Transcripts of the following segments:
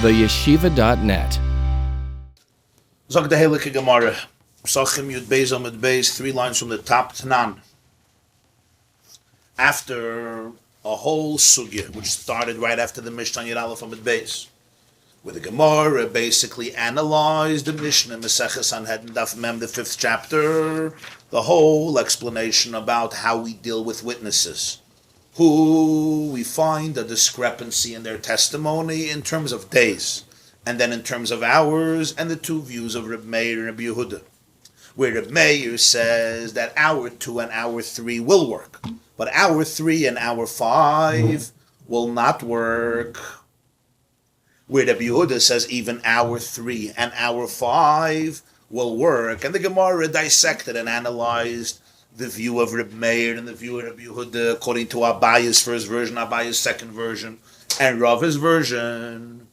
theyeshiva.net. Zog the Heilige Gemarah Pesachim Yud Beis Amud Beis, 3 lines from the top to none. After a whole sugya, which started right after the Mishnah Yud Aleph Amud Beis, where the Gemarah basically analyzed the Mishnah Maseches Sanhedrin Daf Mem, the 5th chapter, the whole explanation about how we deal with witnesses, who we find a discrepancy in their testimony in terms of days, and then in terms of hours, and the two views of Reb Meir and Reb Yehuda, where Reb Meir says that hour 2 and hour 3 will work, but hour 3 and hour 5 will not work. Where Reb Yehuda says even hour 3 and hour 5 will work, and the Gemara dissected and analyzed the view of Reb Meir and the view of Reb Yehuda according to Abaya's first version, Abaya's second version, and Rava's version.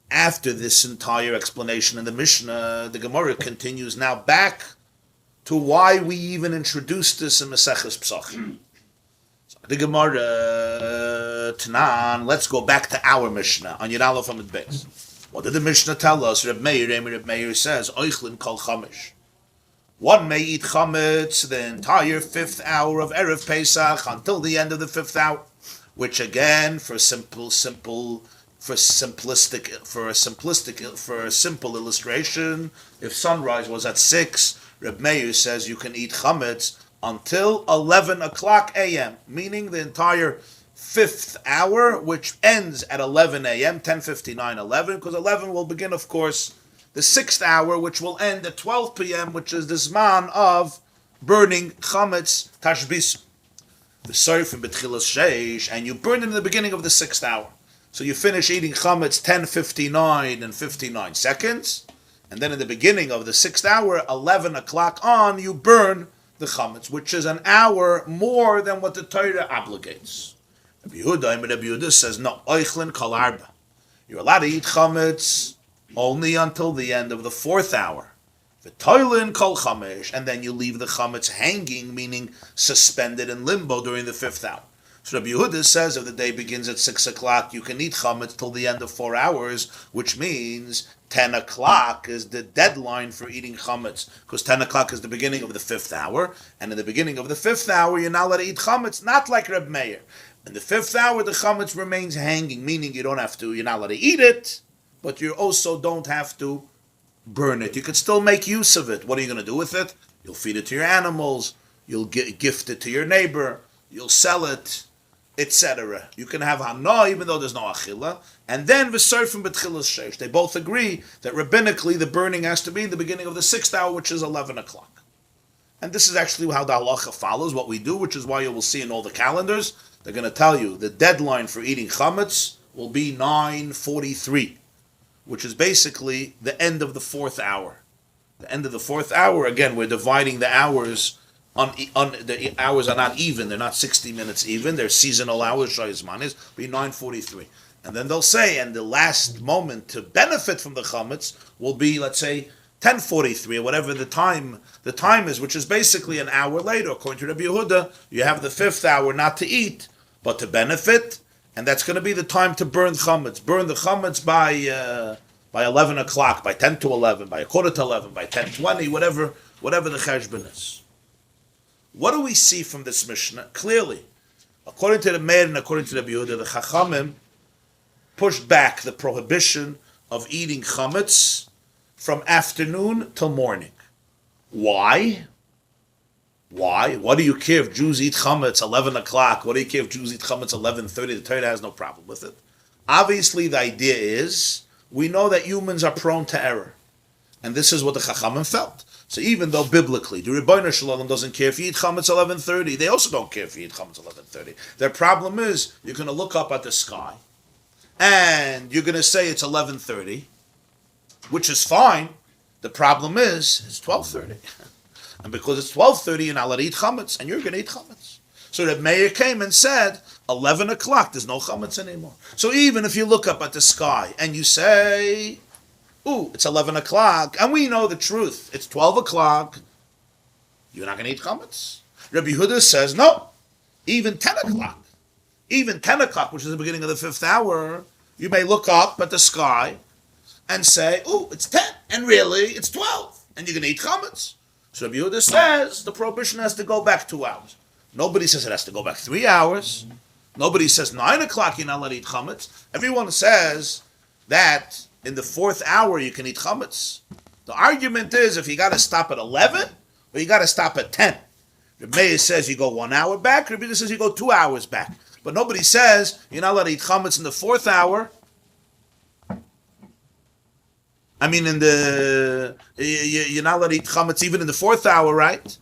After this entire explanation in the Mishnah, the Gemara continues now back to why we even introduced this in Maseches Pesachim. So the Gemara Tanan, let's go back to our Mishnah on Yud Aleph Amud Beis. What did the Mishnah tell us? Reb Meir says, Oichlin kol chamish. One may eat chametz the entire 5th hour of Erev Pesach until the end of the 5th hour, which again, for a simple illustration, if sunrise was at 6, Reb Meir says you can eat chametz until 11 o'clock a.m., meaning the entire 5th hour, which ends at 11 a.m., 10:59, 11, because 11 will begin, of course, the 6th hour, which will end at 12 p.m., which is the zman of burning chametz tashbis. The soifim betchilas sheish, and you burn it in the beginning of the 6th hour. So you finish eating chametz 10:59 and 59 seconds, and then in the beginning of the 6th hour, 11 o'clock on, you burn the chametz, which is an hour more than what the Torah obligates. Rabbi Yehuda says, no, oichlin kol arba. You're allowed to eat chametz only until the end of the 4th hour. V'toilin kol chamesh, and then you leave the chametz hanging, meaning suspended in limbo during the 5th hour. So Rabbi Yehuda says if the day begins at 6 o'clock, you can eat chametz till the end of 4 hours, which means 10 o'clock is the deadline for eating chametz, because 10 o'clock is the beginning of the 5th hour, and in the beginning of the 5th hour, you're not allowed to eat chametz, not like Reb Meir. In the 5th hour, the chametz remains hanging, meaning you're not allowed to eat it, but you also don't have to burn it. You could still make use of it. What are you going to do with it? You'll feed it to your animals, you'll gift it to your neighbor, you'll sell it, etc. You can have hana even though there's no achila, and then v'surfim betchilas sheish. They both agree that rabbinically the burning has to be in the beginning of the 6th hour, which is 11 o'clock. And this is actually how the halacha follows, what we do, which is why you will see in all the calendars, they're going to tell you the deadline for eating chametz will be 9:43, which is basically the end of the 4th hour. The end of the 4th hour, again, we're dividing the hours. The hours are not even. They're not 60 minutes even. They're seasonal hours. Shayizmanis be 9:43, and then they'll say, and the last moment to benefit from the chametz will be, let's say, 10:43 or whatever the time is, which is basically an hour later. According to Rabbi Yehuda, you have the 5th hour not to eat, but to benefit, and that's going to be the time to burn chametz. Burn the chametz by 11 o'clock, by 10 to 11, by 1/4 to 11, by 10:20, whatever the cheshbon is. What do we see from this Mishnah? Clearly, according to the Meir and according to the Yehuda, the Chachamim pushed back the prohibition of eating chametz from afternoon till morning. Why? What do you care if Jews eat chametz 11 o'clock? What do you care if Jews eat chametz 11:30? The Torah has no problem with it. Obviously, the idea is, we know that humans are prone to error. And this is what the Chachamim felt. So even though biblically, the Rebbeinu Shalom doesn't care if you eat chametz 11:30, they also don't care if you eat chametz 11:30. Their problem is, you're going to look up at the sky, and you're going to say it's 11:30, which is fine. The problem is, it's 12:30. And because it's 12:30, you're not allowed to eat chametz, and you're going to eat chametz. So Reb Meir came and said, 11 o'clock, there's no chametz anymore. So even if you look up at the sky, and you say, ooh, it's 11 o'clock, and we know the truth, it's 12 o'clock, you're not going to eat chametz. Rabbi Yehuda says, no, even 10 o'clock, which is the beginning of the 5th hour, You may look up at the sky and say, "Oh, it's 10," and really it's 12, and you're going to eat chametz. So Rabbi Yehuda says the prohibition has to go back 2 hours. Nobody says it has to go back 3 hours. Nobody says 9 o'clock you're not allowed to eat chametz. Everyone says that in the 4th hour you can eat chametz. The argument is if you got to stop at 11 or you got to stop at 10. Rabbi says you go 1 hour back. Rabbi says you go 2 hours back. But nobody says you're not allowed to eat chametz in the 4th hour. I mean, you're not allowed to eat chametz even in the 4th hour, right?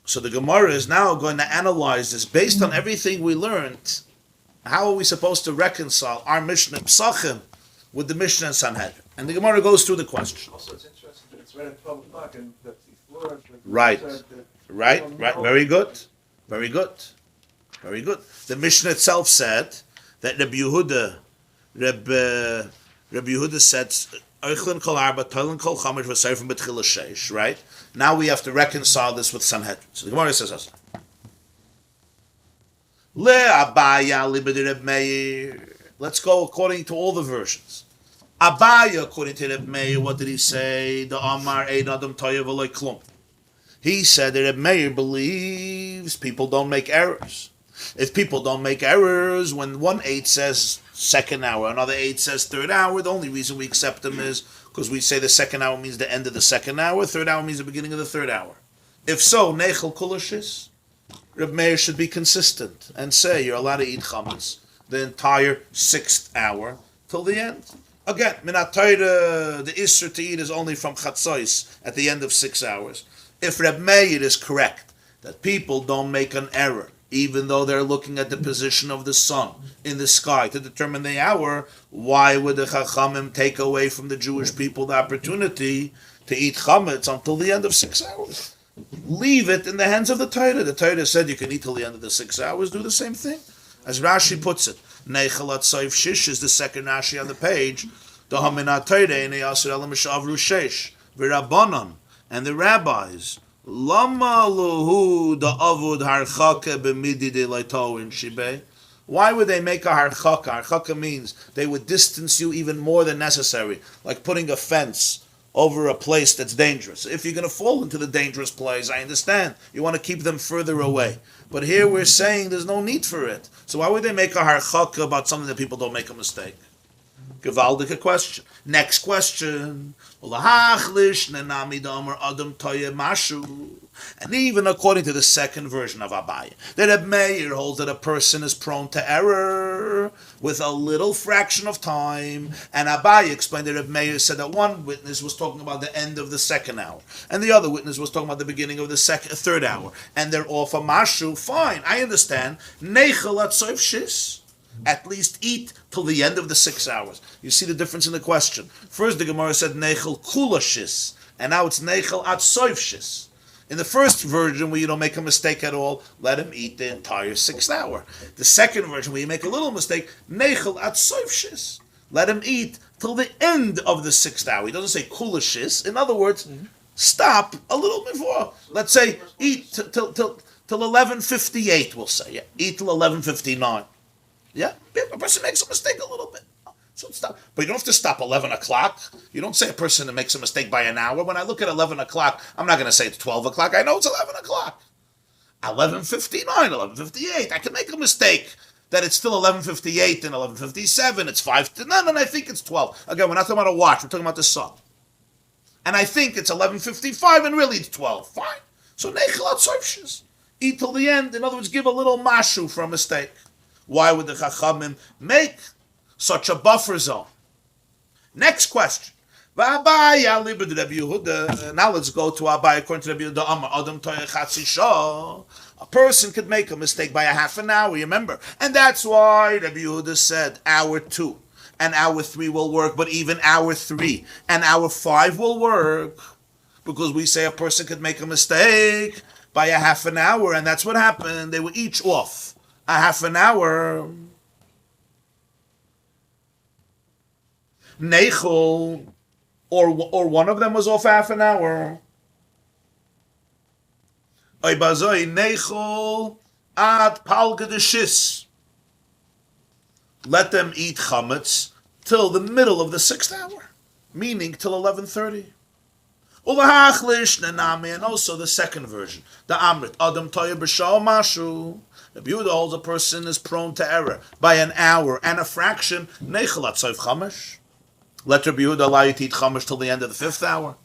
So the Gemara is now going to analyze this based on everything we learned. How are we supposed to reconcile our Mishnah Pesachim with the Mishnah and Sanhedrin? And the Gemara goes through the question. Also, it's interesting that it's right at 12 o'clock and that's the floor. Right. Very good. The Mishnah itself said that Rabbi Yehuda said, "Eichlin kol arba, toilin kol chamesh, v'seifim b'tchila sheish." Right. Now we have to reconcile this with Sanhedrin. So the Gemara says us. Le Abaya libed Reb Meir. Let's go according to all the versions. Abaya, according to Reb Meir, what did he say? The Amar Ein Adam Toyev V'Lo Klum. He said that Reb Meir believes people don't make errors. If people don't make errors, when one 8 says 2nd hour, another 8 says 3rd hour, the only reason we accept them is because we say the 2nd hour means the end of the 2nd hour, 3rd hour means the beginning of the 3rd hour. If so, Nechel Kulashis, Reb Meir should be consistent and say you're allowed to eat chametz the entire 6th hour till the end. Again, Minat Torah, the Isser to eat is only from Chatzos at the end of 6 hours. If Reb Meir is correct that people don't make an error, even though they're looking at the position of the sun in the sky to determine the hour, why would the Chachamim take away from the Jewish people the opportunity to eat chametz until the end of 6 hours? Leave it in the hands of the Torah. The Torah said you can eat till the end of the 6 hours. Do the same thing. As Rashi puts it, Neichalat Soif Shish is the second Rashi on the page. The Haminat Torah Einei Yasser Elam Mishavru Shesh V'Rabbanon and the rabbis. Lama Luhu the Avud Harchaka B'Midi De Leito in Shibei. Why would they make a harchaka? Harchaka means they would distance you even more than necessary, like putting a fence over a place that's dangerous. If you're going to fall into the dangerous place, I understand. You want to keep them further away. But here we're saying there's no need for it. So why would they make a harchaka about something that people don't make a mistake? Gewaldige question. Next question. And even according to the second version of Abaye, that Reb Meir holds that a person is prone to error with a little fraction of time. And Abaye explained that Reb Meir said that one witness was talking about the end of the 2nd hour, and the other witness was talking about the beginning of the 3rd hour. And they're all for Mashu. Fine, I understand. Neichel at Soif Shis. At least eat till the end of the 6 hours. You see the difference in the question. First, the Gemara said Neichel Kulashis, and now it's Neichel at Soifshis. In the first version, where you don't make a mistake at all, let him eat the entire 6th hour. The second version, where you make a little mistake, Neichel at Soifshis. Let him eat till the end of the 6th hour. He doesn't say Kulashis. In other words, stop a little before. Let's say eat till 11:58. We'll say eat till 11:59. Yeah, a person makes a mistake a little bit. So stop. But you don't have to stop 11 o'clock. You don't say a person that makes a mistake by an hour. When I look at 11 o'clock, I'm not going to say it's 12 o'clock. I know it's 11 o'clock. 11:59, 11:58. I can make a mistake that it's still 11:58 and 11:57. It's 5 to none, and I think it's 12. Again, we're not talking about a watch. We're talking about the sun. And I think it's 11:55, and really it's 12. Fine. So neichelat soifshis. Eat till the end. In other words, give a little mashu for a mistake. Why would the Chachamim make such a buffer zone? Next question. Now let's go to Abai according to Rabbi Yehuda. A person could make a mistake by a half an hour, remember? And that's why Rabbi Yehuda said hour 2 and hour 3 will work, but even hour 3 and hour 5 will work. Because we say a person could make a mistake by a half an hour, and that's what happened. They were each off a half an hour. Neichel, or one of them was off half an hour. Neichel Ad palgadishis. Let them eat chametz till the middle of the 6th hour, meaning till 11:30. Ulahachlish nenami, and also the second version, the Amrit Adam Toya B'Shao Mashu. The Yehuda holds a person is prone to error by an hour and a fraction. Neichalat Soif Chamesh. Let Rabbi Yehuda allow you to eat Chamesh till the end of the 5th hour.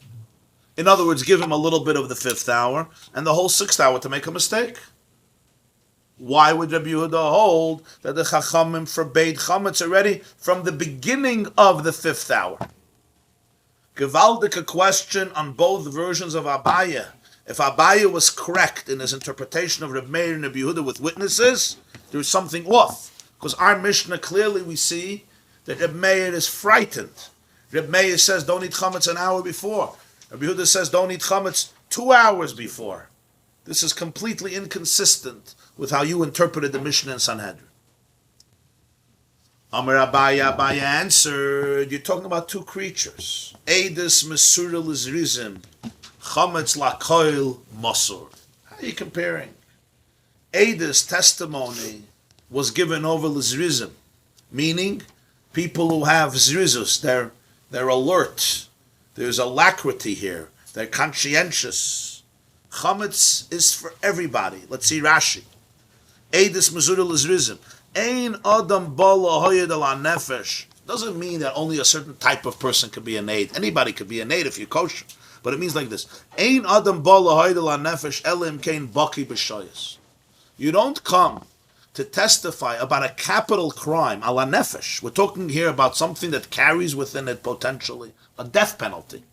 In other words, give him a little bit of the 5th hour and the whole 6th hour to make a mistake. Why would Rabbi Yehuda hold that the Chachamim forbade Chametz already from the beginning of the 5th hour? Gewaldige question on both versions of Abaya. If Abaya was correct in his interpretation of Reb Meir and Rabbi Yehuda with witnesses, there's something off. Because our Mishnah, clearly we see that Reb Meir is frightened. Reb Meir says, don't eat chametz an hour before. Rabbi Yehuda says, don't eat chametz 2 hours before. This is completely inconsistent with how you interpreted the Mishnah in Sanhedrin. Amar Abaya answered, you're talking about two creatures. Eidus Mesura Lizrizim, Chametz Lakoil Masur. How are you comparing? Eidus testimony was given over Lizrizim, meaning people who have zrizus, they're alert. There's alacrity here. They're conscientious. Chametz is for everybody. Let's see Rashi. Eidus Mesura Lizrizim. Ein Adam Bala Hoyed Ala Nefesh. Doesn't mean that only a certain type of person could be an aid. Anybody could be an aid if you're kosher. But it means like this. Ein Adam Bala Hoyed Ala Nefesh Elim Kain Baki B'Shayis. You don't come to testify about a capital crime, ala nefesh. We're talking here about something that carries within it potentially a death penalty,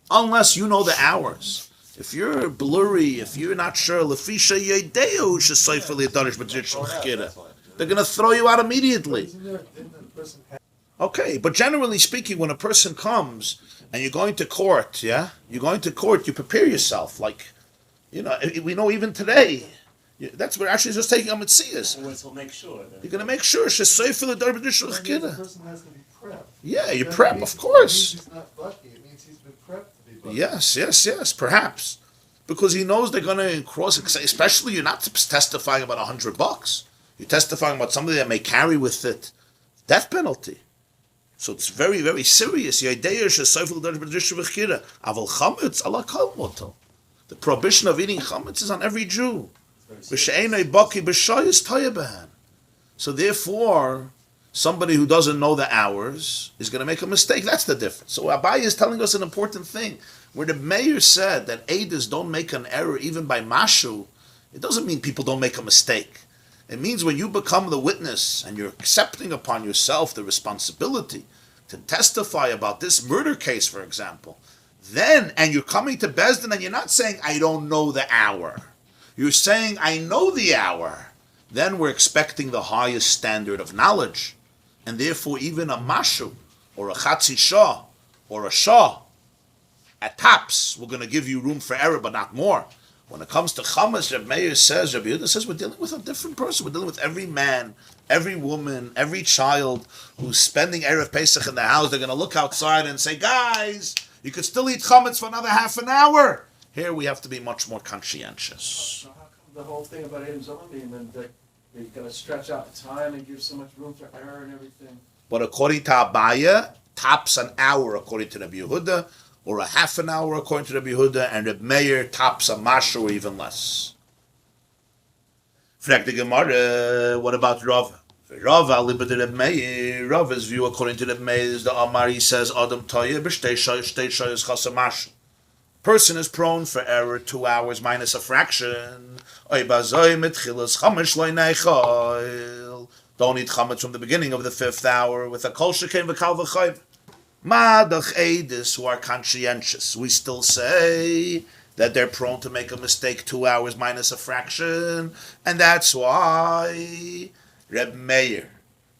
unless you know the hours. If you're blurry, if you're not sure, they're going to throw you out immediately. Okay, but generally speaking, when a person comes and you're going to court, you prepare yourself. Like, we know even today. That's what actually just taking a mitzvahs. We'll make sure. You're going to make sure. The person has to be prepped. Yeah, you prep, of course. It means he's not lucky. It means he's been prepped to be lucky. Yes, perhaps. Because he knows they're going to cross, especially you're not testifying about $100. You're testifying about something that may carry with it death penalty. So it's very, very serious. The prohibition of eating chametz is on every Jew. So therefore, somebody who doesn't know the hours is going to make a mistake. That's the difference. So Abai is telling us an important thing. Where the mayor said that Eidos don't make an error even by mashu, it doesn't mean people don't make a mistake. It means when you become the witness and you're accepting upon yourself the responsibility to testify about this murder case, for example, and you're coming to Bezdin and you're not saying, I don't know the hour. You're saying, I know the hour. Then we're expecting the highest standard of knowledge. And therefore, even a mashu, or a chatzi shah, or a shah, at tops, we're going to give you room for error, but not more. When it comes to chametz, Rabbi Meir says, Rabbi Yehuda says, we're dealing with a different person. We're dealing with every man, every woman, every child who's spending Erev Pesach in the house. They're going to look outside and say, guys, you could still eat chametz for another half an hour. Here we have to be much more conscientious. So how come the whole thing about Adam Zombie and that you're going to stretch out the time and give so much room for error and everything? But according to Abaya, tops an hour according to Rabbi Yehuda, or a half an hour according to Rabbi Yehuda, and Rabbi Meir tops a mashu or even less. Frag the Gemarah, what about Rav? Rav's view according to Rabbi Meir is the Amar, he says, Adam Toye b'shtei shayos chasa mashu. Person is prone for error 2 hours minus a fraction. Don't eat chametz from the beginning of the 5th hour with a kol shekain v'kal v'chayv. Madach Eidus who are conscientious, we still say that they're prone to make a mistake 2 hours minus a fraction, and that's why Reb Meir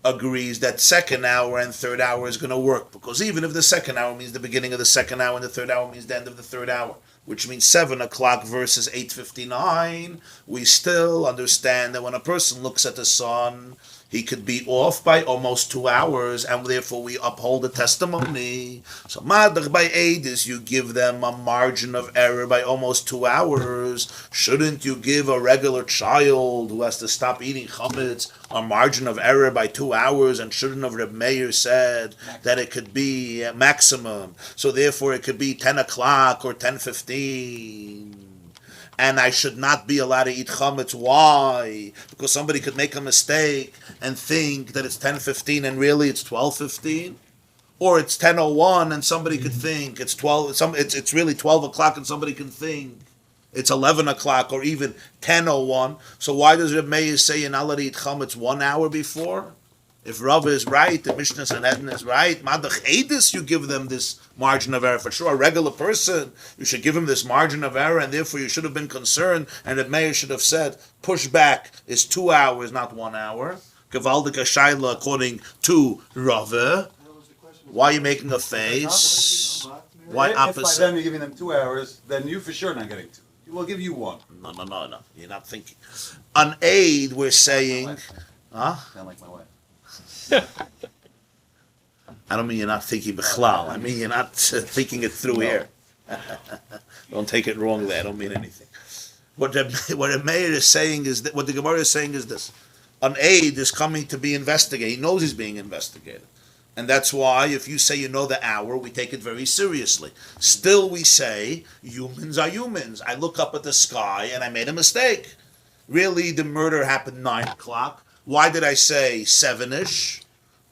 agrees that 2nd hour and 3rd hour is going to work, because even if the 2nd hour means the beginning of the 2nd hour and the 3rd hour means the end of the 3rd hour, which means 7 o'clock versus 8:59, we still understand that when a person looks at the sun, he could be off by almost 2 hours, and therefore we uphold the testimony. So madach by Eidus, you give them a margin of error by almost 2 hours. Shouldn't you give a regular child who has to stop eating chametz a margin of error by 2 hours? And shouldn't have Reb Meir said that it could be a maximum? So therefore it could be 10 o'clock or 10:15. And I should not be allowed to eat chametz. Why? Because somebody could make a mistake and think that it's 10:15 and really it's 12:15, or it's 10:01 and somebody could think it's 12. It's really 12 o'clock and somebody can think it's 11 o'clock or even 10:01. So why does Reb Meir say you're not allowed to eat chametz 1 hour before? If Rabbi is right, the Mishnah Sanhedrin is right, madach Eidus, you give them this margin of error. For sure, a regular person, you should give him this margin of error, and therefore you should have been concerned, and the mayor should have said, push back is 2 hours, not 1 hour. Gevaldik Shaila, according to Rava. Why are you making a face? Why opposite? If by them you're giving them 2 hours, then you for sure not getting 2. We'll give you 1. No. You're not thinking. On aid, we're saying, huh? Sound like my wife. I don't mean you're not thinking bichlal. I mean you're not thinking it through here. Don't take it wrongly. I don't mean anything. What the mayor is saying is that what the Gemarah is saying is this: an aide is coming to be investigated. He knows he's being investigated, and that's why if you say you know the hour, we take it very seriously. Still, we say humans are humans. I look up at the sky and I made a mistake. Really, the murder happened 9 o'clock. Why did I say 7-ish?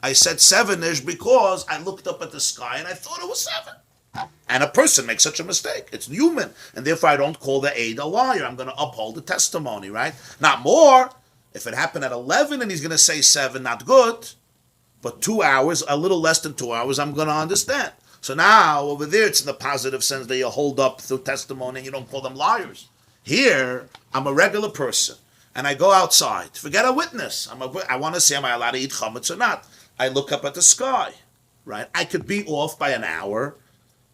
I said 7-ish because I looked up at the sky and I thought it was 7. And a person makes such a mistake. It's human. And therefore I don't call the aide a liar. I'm going to uphold the testimony, right? Not more. If it happened at 11 and he's going to say 7, not good. But 2 hours, a little less than 2 hours, I'm going to understand. So now, over there, it's in the positive sense that you hold up through testimony and you don't call them liars. Here, I'm a regular person. And I go outside. Forget a witness. I want to see am I allowed to eat chametz or not. I look up at the sky, right? I could be off by an hour,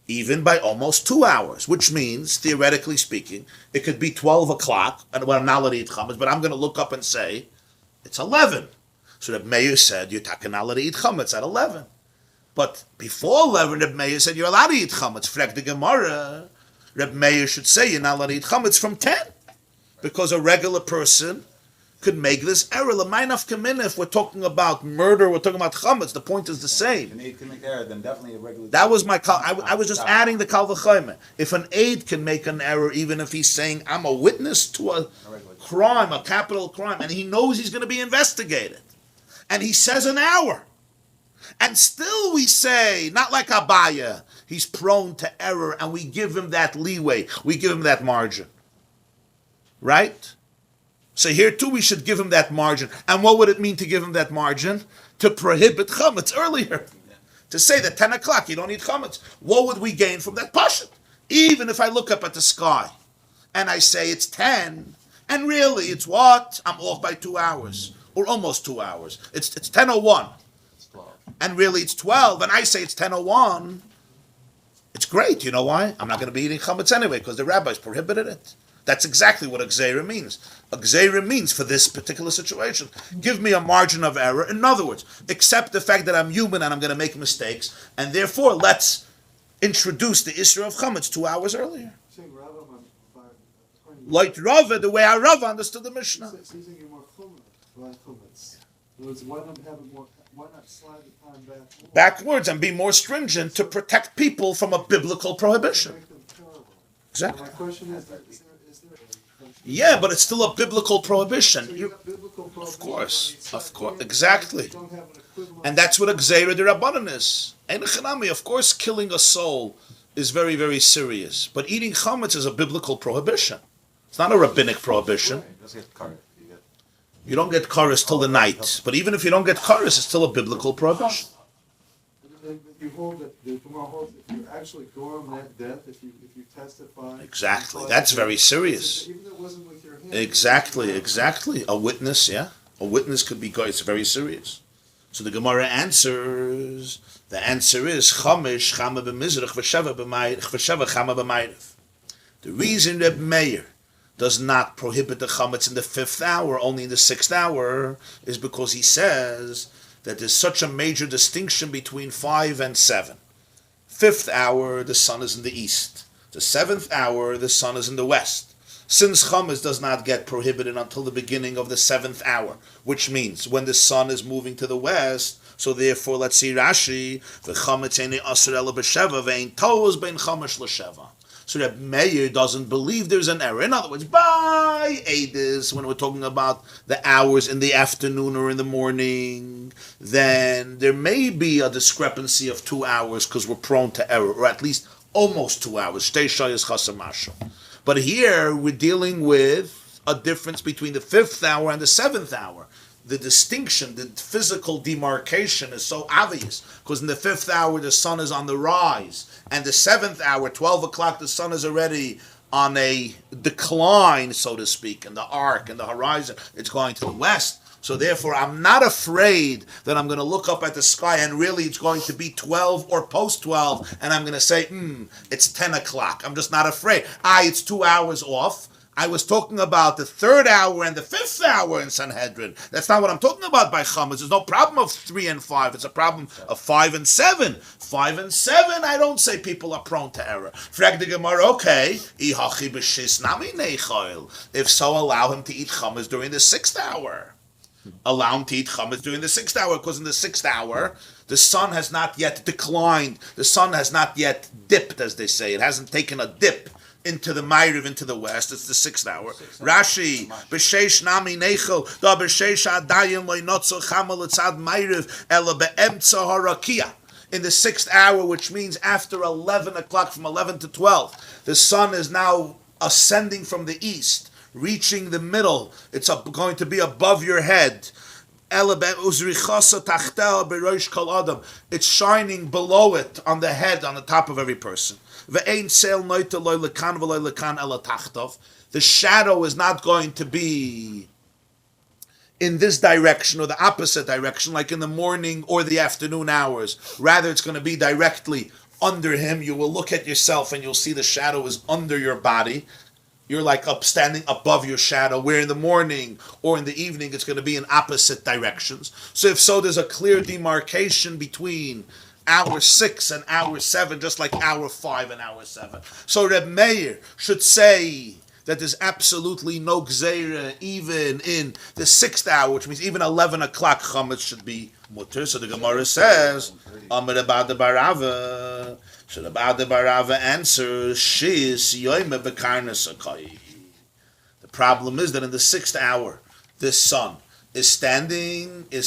even by almost 2 hours, which means, theoretically speaking, it could be 12 o'clock, and when I'm not allowed to eat chametz, but I'm going to look up and say, it's 11. So the mayor said, you're not allowed to eat chametz at 11. But before 11, the mayor said, you're allowed to eat chametz. Frag the Gemarah, Reb Meir should say you're not allowed to eat chametz from 10. Because a regular person could make this error. If we're talking about murder, we're talking about chametz, the point is the same. If an aide can make error, then definitely a regular... That was my call. I was just adding the kal v'chomer. If an aide can make an error, even if he's saying, I'm a witness to a crime, a capital crime, and he knows he's going to be investigated, and he says an hour, and still we say, not like Abaya, he's prone to error, and we give him that leeway, we give him that margin. Right? So here too we should give him that margin. And what would it mean to give him that margin? To prohibit chametz earlier. To say that 10 o'clock you don't eat chametz. What would we gain from that pashut? Even if I look up at the sky and I say it's 10, and really it's what? I'm off by 2 hours. Or almost 2 hours. It's 10:01. And really it's 12. And I say it's 10:01. It's great. You know why? I'm not going to be eating chametz anyway because the rabbis prohibited it. That's exactly what a gzeira means. A gzeira means for this particular situation. Give me a margin of error. In other words, accept the fact that I'm human and I'm going to make mistakes, and therefore let's introduce the issue of chametz 2 hours earlier. Like Rava, the way our Rava understood the Mishnah. Why not slide the time backwards and be more stringent to protect people from a biblical prohibition? Exactly. My question is there yeah, but it's still a biblical prohibition. Of course, exactly. And that's what a gzeira de rabbanan is. Of course, killing a soul is very, very serious. But eating chametz is a biblical prohibition. It's not a rabbinic prohibition. You don't get kares till the night. But even if you don't get kares, it's still a biblical prohibition. You hold that the Gemarah holds if you actually go on that death, if you testify. Exactly, that's very serious. Even though it wasn't with your hand. Exactly. A witness, yeah. A witness could be, it's very serious. So the Gemarah answers, the answer is, Chamish, Chama b'mizrach, v'sheva chama b'mayrev. The reason Reb Meir does not prohibit the chametz in the 5th hour, only in the 6th hour, is because he says that there's such a major distinction between 5 and 7. 5th hour, the sun is in the east. The 7th hour, the sun is in the west. Since chametz does not get prohibited until the beginning of the 7th hour, which means when the sun is moving to the west, so therefore, let's see Rashi, the chametz ain't asur ela b'sheva, ve'ein toz bein chamesh l'sheva. So Reb Meir doesn't believe there's an error. In other words, by Edis, when we're talking about the hours in the afternoon or in the morning, then there may be a discrepancy of 2 hours because we're prone to error, or at least almost 2 hours. Shtei shayos chasam masha. But here we're dealing with a difference between the 5th hour and the 7th hour. The distinction, the physical demarcation is so obvious because in the 5th hour the sun is on the rise, and the 7th hour, 12 o'clock, the sun is already on a decline, so to speak, in the arc, in the horizon. It's going to the west. So therefore, I'm not afraid that I'm going to look up at the sky and really it's going to be 12 or post 12, and I'm going to say, it's 10 o'clock. I'm just not afraid. It's 2 hours off. I was talking about the 3rd hour and the 5th hour in Sanhedrin. That's not what I'm talking about by chametz. There's no problem of 3 and 5. It's a problem of 5 and 7. 5 and 7, I don't say people are prone to error. Frag the Gemarah, okay. If so, allow him to eat chametz during the 6th hour. Allow him to eat chametz during the 6th hour, because in the 6th hour, the sun has not yet declined. The sun has not yet dipped, as they say. It hasn't taken a dip into the Ma'ariv, into the west. It's the 6th hour. Rashi, b'sheish nami nechel, da b'sheish adayin loy notzo chamal etzad Ma'ariv, ela be'emtza harakia. In the 6th hour, which means after 11 o'clock, from 11 to 12, the sun is now ascending from the east, reaching the middle. It's going to be above your head. It's shining below it, on the head, on the top of every person. The shadow is not going to be in this direction or the opposite direction, like in the morning or the afternoon hours. Rather, it's going to be directly under him. You will look at yourself and you'll see the shadow is under your body. You're like standing above your shadow, where in the morning or in the evening it's going to be in opposite directions. So if so, there's a clear demarcation between hour 6 and hour 7, just like hour 5 and hour 7. So Reb Meir should say that there's absolutely no gzeira even in the 6th hour, which means even 11 o'clock chametz should be mutter. So the Gemarah says, Amar Abada Barava. So the Abada Barava answers, Shis yoime bekarnas akai. The problem is that in the 6th hour, this sun is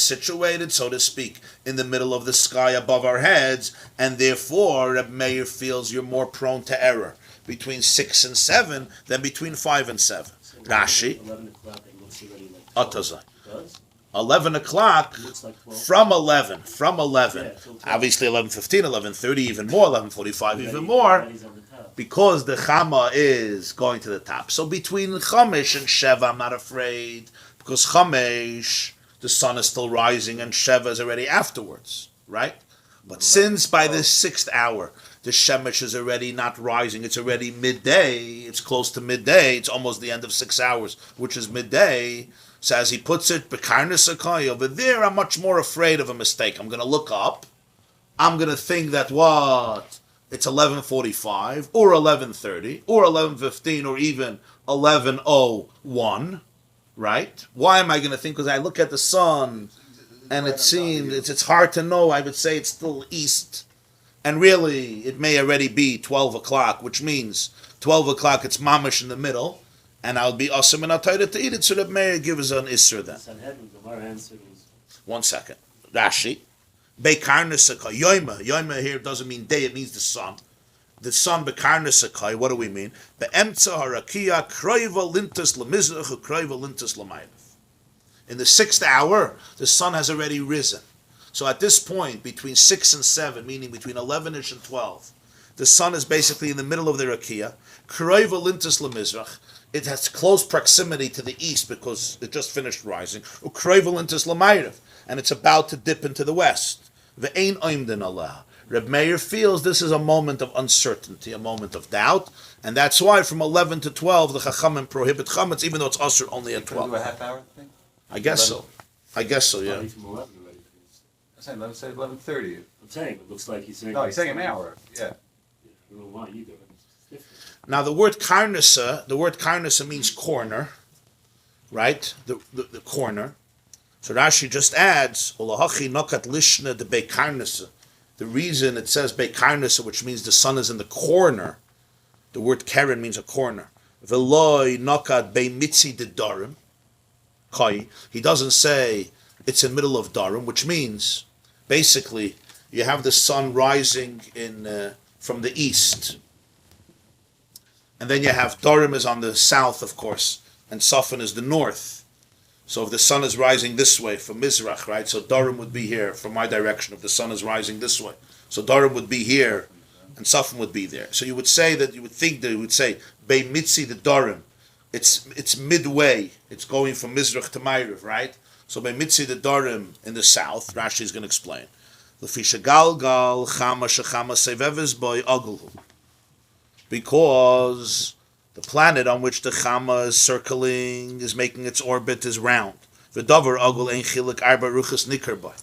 situated, so to speak, in the middle of the sky above our heads, and therefore Reb Meir feels you're more prone to error between 6 and 7 than between 5 and 7. So Rashi, 11 o'clock, it looks already like Atazai. Does? 11 o'clock, Like from 11, Yeah, obviously 11:15, 11:30, even more, 11:45, even more, because the Chama is going to the top. So between Chamesh and Sheva, I'm not afraid, because Chamesh, the sun is still rising, and Sheva is already afterwards, right? But since by the 6th hour, the Shemesh is already not rising, it's already midday, it's close to midday, it's almost the end of 6 hours, which is midday. So as he puts it, Bekarnas Akai, over there, I'm much more afraid of a mistake. I'm going to look up, I'm going to think that it's 11:45, or 11:30, or 11:15, or even 11:01, right? Why am I going to think? Because I look at the sun, and it seems, it's hard to know. I would say it's still east. And really, it may already be 12 o'clock, which means 12 o'clock, it's mamish in the middle, and I'll be awesome and I'll tell you to eat it, so that may give us an isser then. One second. Rashi. Bekarnasakai. Yoima here doesn't mean day, it means the sun. The sun, Bekarnasakai, what do we mean? Be'emtza harakia, kroiva lintas lemizrach, kroiva lintas lemayrav. In the 6th hour, the sun has already risen. So at this point, between 6 and 7, meaning between 11ish and 12, the sun is basically in the middle of the rakia. Kroiva lintas lemizrach. It has close proximity to the east because it just finished rising. Ukroiva lintas lemayrav. And it's about to dip into the west. Ve'ein oimden Allah. Reb Meir feels this is a moment of uncertainty, a moment of doubt, and that's why from 11 to 12 the Chachamim prohibit chametz, even though it's usher only at Can we do 12. a half hour thing? I guess so. I guess so. Yeah. Starting from 11 already. I'm saying, let's say 11:30. I'm saying, it looks like he's saying. No, he's saying an hour. Yeah. I don't know why either. It's different. Now the word karnasa means corner, right? The corner. So Rashi just adds Olahachi nokat lishna de bekarnasa. The reason it says bekarnasa, which means the sun is in the corner. The word keren means a corner. Veloy nokat be mitzi de darim. Kai. He doesn't say it's in the middle of darim, which means basically you have the sun rising in from the east. And then you have Darim is on the south, of course, and Safan is the north. So if the sun is rising this way from Mizrach, right? So Darim would be here from my direction if the sun is rising this way. So Darim would be here and Safan would be there. So you would say that, you would think that you would say, Bei Mitzi the Darim. It's midway. It's going from Mizrach to Ma'ariv, right? So Bei Mitzi the Darim in the south, Rashi is going to explain. L'fisha galgal chama shechama seveves boy agulhu. Because the planet on which the Chama is circling, is making its orbit, is round. V'davar agul ein chilik arba ruchas nikarba.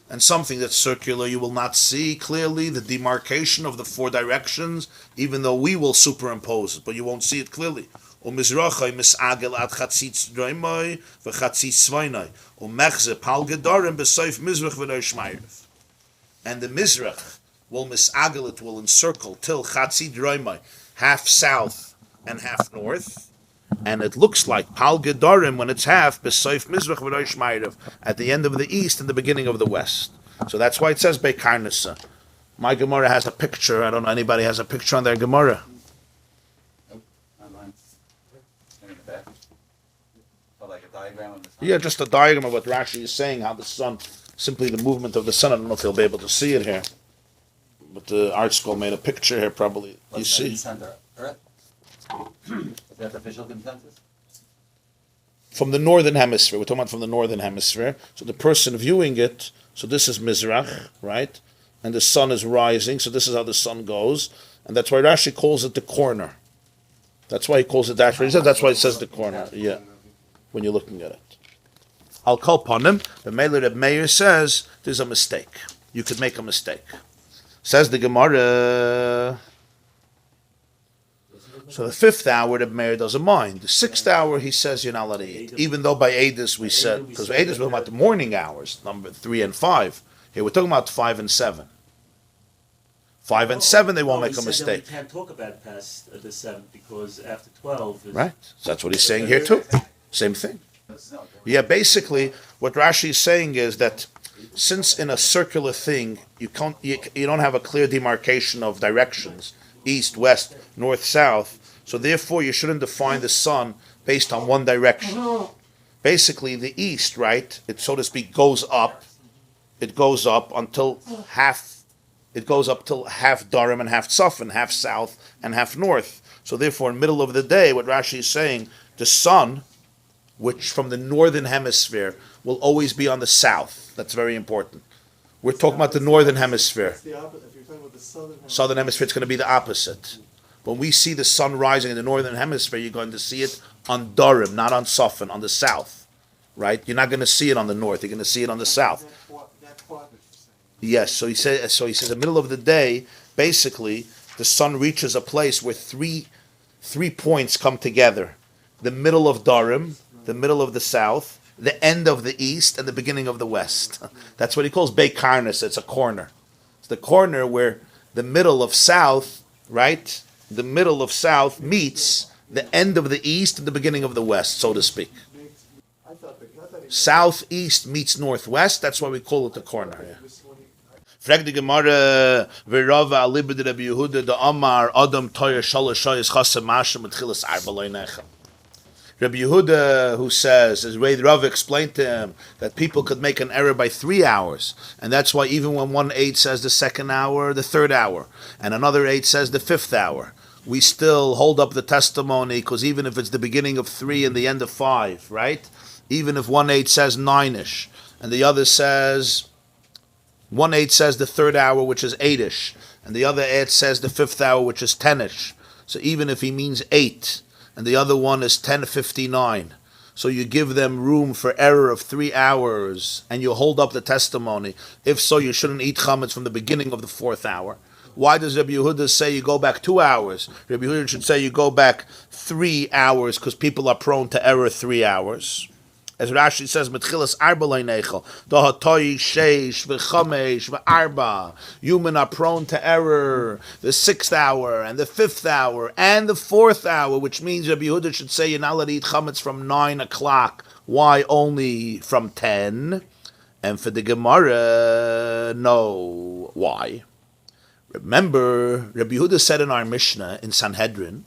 And something that's circular, you will not see clearly the demarcation of the four directions, even though we will superimpose it, but you won't see it clearly. Umizrachai misagel ad chatzitz droimai v'chatzitz sveinai. Umechze pal gedarim b'soif mizrach v'noi shmairev. And the Mizrach will misagel, it will encircle till chatzit droimai, half south and half north, and it looks like Pal Gedarim when it's half Besoif Mizrach v'Rosh Ma'ariv at the end of the east and the beginning of the west. So that's why it says Bekarnasa. My Gemarah has a picture. I don't know anybody has a picture on their Gemarah. Nope, not mine. In the back. Oh, like a diagram of the sun? Yeah, just a diagram of what Rashi is saying, how the sun, simply the movement of the sun. I don't know if you'll be able to see it here, but the art school made a picture here. Probably you What's that in see. center? Earth? Is that the official consensus? From the northern hemisphere. We're talking about from the northern hemisphere. So the person viewing it, so this is Mizrach, right? And the sun is rising, so this is how the sun goes. And that's why Rashi calls it the corner. That's why he calls it that. That's why it says the corner, yeah, when you're looking at it. I'll call upon him. The Reb Meir says there's a mistake. You could make a mistake. Says the Gemarah. So the fifth hour, the Meir doesn't mind. The sixth hour, he says you're not allowed to eat. Even though by Adis we said, because Adis we're talking about the morning hours, number 3 and 5. Here we're talking about 5 and 7. 5 and 7, they won't make a mistake. We can't talk about past the 7th because after 12 is... Right? So that's what he's saying here too. Same thing. Yeah, basically, what Rashi is saying is that since in a circular thing, you don't have a clear demarcation of directions, east, west, north, south, so therefore you shouldn't define the sun based on one direction. Basically, the east, right, it so to speak goes up. It goes up until half. It goes up till half Darim and half Safan, half south and half north. So therefore, in the middle of the day, what Rashi is saying, the sun, which from the northern hemisphere will always be on the south. That's very important. We're talking about the northern hemisphere. It's the opposite. If you're talking about the southern Southern hemisphere, it's going to be the opposite. When we see the sun rising in the northern hemisphere, you're going to see it on Darim, not on Safan, on the south. Right? You're not going to see it on the north. You're going to see it on the south. that quadrant you're saying. Yes. So he says. So he says, in the middle of the day, basically, the sun reaches a place where three points come together: the middle of Darim, the middle of the south, the end of the east, and the beginning of the west. That's what he calls Beikarnas. It's a corner. It's the corner where the middle of south, right? The middle of south meets the end of the east and the beginning of the west, so to speak. I thought Southeast meets northwest. That's why we call it the corner. Yeah. Frag the Gemarah v'Rava alibed Rabbi Yehuda the Amar Adam Toyer Shalosh Shayis Chasem Mashem Mitchilas Arba Loinechem. Rabbi Yehuda, who says, as Rava explained to him, that people could make an error by 3 hours, and that's why even when one aid says the second hour, the third hour, and another aid says the fifth hour, we still hold up the testimony, because even if it's the beginning of 3 and the end of 5, right? Even if one aid says 9-ish, and the other says One eight says the third hour, which is 8ish, and the other eight says the fifth hour, which is 10ish. So even if he means 8, and the other one is 10:59, so you give them room for error of 3 hours, and you hold up the testimony. If so, you shouldn't eat chametz from the beginning of the 4th hour. Why does Rabbi Yehuda say you go back 2 hours? Rabbi Yehuda should say you go back 3 hours, because people are prone to error 3 hours. As Rashi says, "Metchilas arba leinechel, dahatoi sheish v'chamesh v'arba." Human are prone to error. The 6th hour and the 5th hour and the 4th hour, which means Rabbi Yehuda should say you're not allowed to eat chametz from 9 o'clock. Why only from 10? And for the Gemarah, no. Why? Remember, Rabbi Yehuda said in our Mishnah in Sanhedrin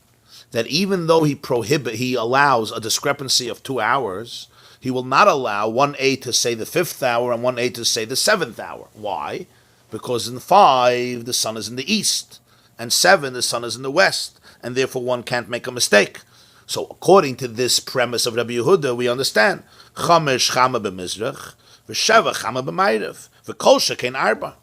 that even though he allows a discrepancy of 2 hours, he will not allow 1/8 to say the 5th hour and 1/8 to say the 7th hour. Why? Because in 5 the sun is in the east, and 7 the sun is in the west, and therefore one can't make a mistake. So according to this premise of Rabbi Yehuda, we understand Chamesh Chama b'Mizrach, v'Sheva Chama b'Ma'ariv, v'Kol Shekein Arba.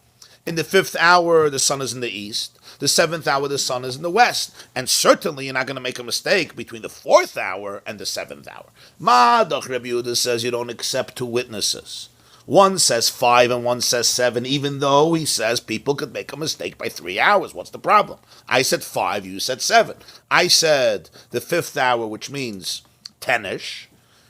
In the 5th hour the sun is in the east. The 7th hour, the sun is in the west. And certainly you're not going to make a mistake between the 4th hour and the 7th hour. Ma'adach Rabbi Yehuda says you don't accept 2 witnesses. One says 5 and one says 7, even though he says people could make a mistake by 3 hours. What's the problem? I said 5, you said 7. I said the 5th hour, which means 10ish.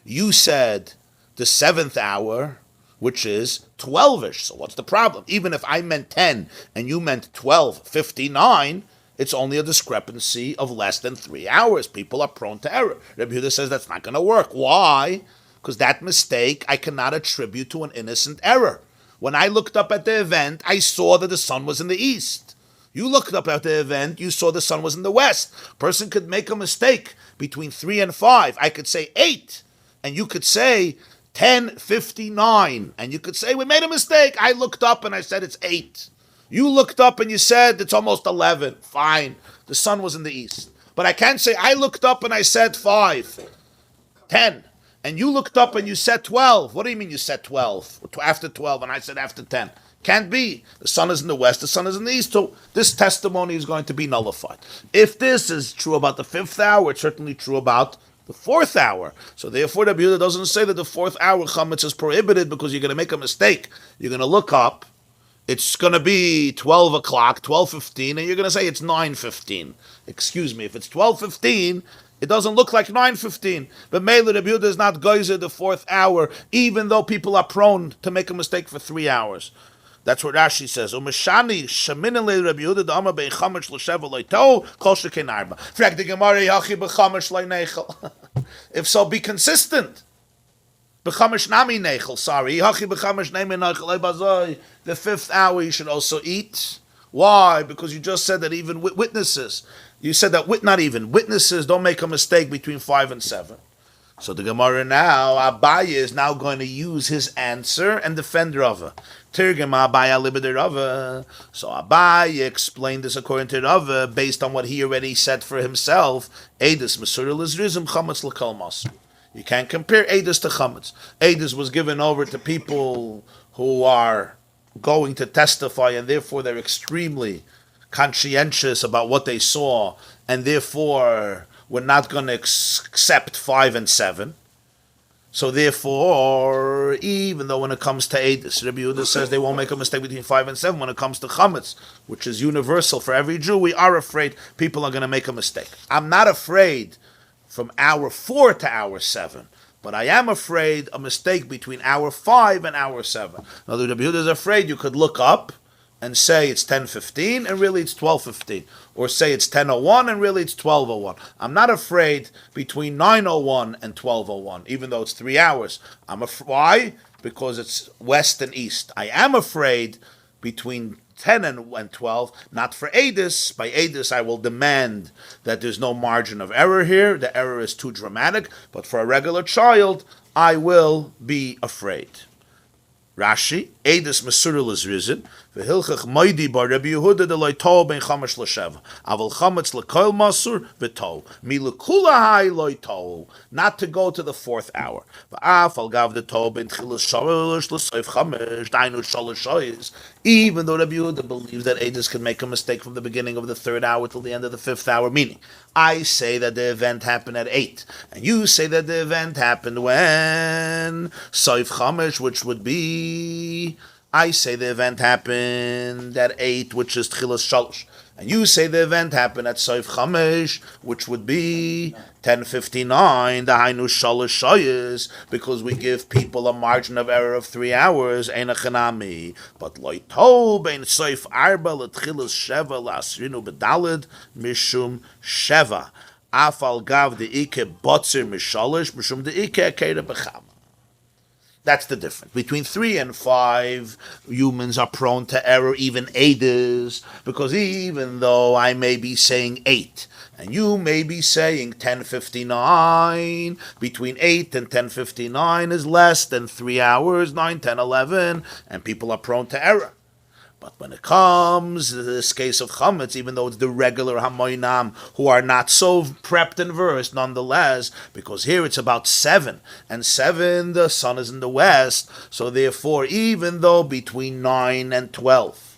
You said the 7th hour, which is 12ish. So what's the problem? Even if I meant 10 and you meant 12:59, it's only a discrepancy of less than 3 hours. People are prone to error. Rabbi Yehuda says that's not going to work. Why? Because that mistake I cannot attribute to an innocent error. When I looked up at the event, I saw that the sun was in the east. You looked up at the event, you saw the sun was in the west. Person could make a mistake between 3 and 5. I could say 8, and you could say 10:59, and you could say we made a mistake. I looked up and I said it's 8. You looked up and you said it's almost 11. Fine, the sun was in the east. But I can't say I looked up and I said 5, 10, and you looked up and you said 12. What do you mean you said 12? After 12, and I said after 10. Can't be. The sun is in the west, the sun is in the east. So this testimony is going to be nullified. If this is true about the 5th hour, it's certainly true about the 4th hour. So therefore, the Yehuda doesn't say that the 4th hour chametz is prohibited because you're going to make a mistake. You're going to look up. It's going to be 12 o'clock, 12:15, and you're going to say it's 9:15. Excuse me, if it's 12:15, it doesn't look like 9:15. But Mele Rabbi Yehuda is not geyser the 4th hour, even though people are prone to make a mistake for 3 hours. That's what Rashi says. Umeshani shaminale Rabbi Yehuda da'amar be'chamesh l'sheva lo'ito kol shekein arba. Frag the Gemarah yachi b'chamesh lo'neichel. If so, be consistent. B'chamesh nami neichel. Sorry, yachi b'chamesh nami neichel. Bazoi. The 5th hour you should also eat. Why? Because you just said that even witnesses. You said that not even witnesses don't make a mistake between 5 and 7. So the Gemarah now, Abaye is now going to use his answer and defend Rava. Tirgem Abaye libeder Rava. So Abaye explained this according to Rava, based on what he already said for himself. Eidus Mesurah Lizrizim Chametz L'Kol Mas. You can't compare Eidus to Chametz. Eidus was given over to people who are going to testify, and therefore they're extremely conscientious about what they saw, and therefore we're not going to accept 5 and 7. So therefore, even though when it comes to Eidus, Rabbi Yehuda says they won't make a mistake between 5 and 7, when it comes to Chametz, which is universal for every Jew, we are afraid people are going to make a mistake. I'm not afraid from hour 4 to hour 7, but I am afraid a mistake between hour 5 and hour 7. Now, the Rabbi Yehuda is afraid you could look up and say it's 10:15 and really it's 12:15, or say it's 10:01 and really it's 12:01. I'm not afraid between 9:01 and 12:01, even though it's 3 hours. Why? Because it's west and east. I am afraid between 10 and 12, not for Eidus. By Eidus, I will demand that there's no margin of error here. The error is too dramatic. But for a regular child, I will be afraid. Rashi, Eidus Mesuril is risen. V'hilchach Moidi bar Rabbi Yehuda de loy tol ben chamash l'sheva. Aval chametz l'koil masur v'tol. Milukula hai loy tol. Not to go to the fourth hour. V'af al gav de tol ben tchilas shalosh l'soif chamash. Dainu shalosh shoyes. Even though Rabbi Yehuda believes that Eidus can make a mistake from the beginning of the third hour till the end of the fifth hour, meaning, I say that the event happened at 8, and you say that the event happened when soif chamash, which would be, I say the event happened at 8, which is Tchilas Shalosh. And you say the event happened at Soif Chamesh, which would be 10:59, the Hainu Shalosh Shoyes, because we give people a margin of error of 3 hours, Eina Chanami. But Loito bein Soif Arba l'Tchilas Sheva l'Asrinu B'Dalid Mishum Sheva. Afal Gav de Ike Botzir Mishalosh Mishum de Ike Akeda B'Chama. That's the difference. Between 3 and 5, humans are prone to error, even Adars, because even though I may be saying 8, and you may be saying 10:59, between 8 and 10:59 is less than 3 hours, 9, 10, 11, and people are prone to error. But when it comes to this case of chametz, even though it's the regular hamoinam who are not so prepped and versed, nonetheless, because here it's about 7, and 7, the sun is in the west, so therefore, even though between 9 and 12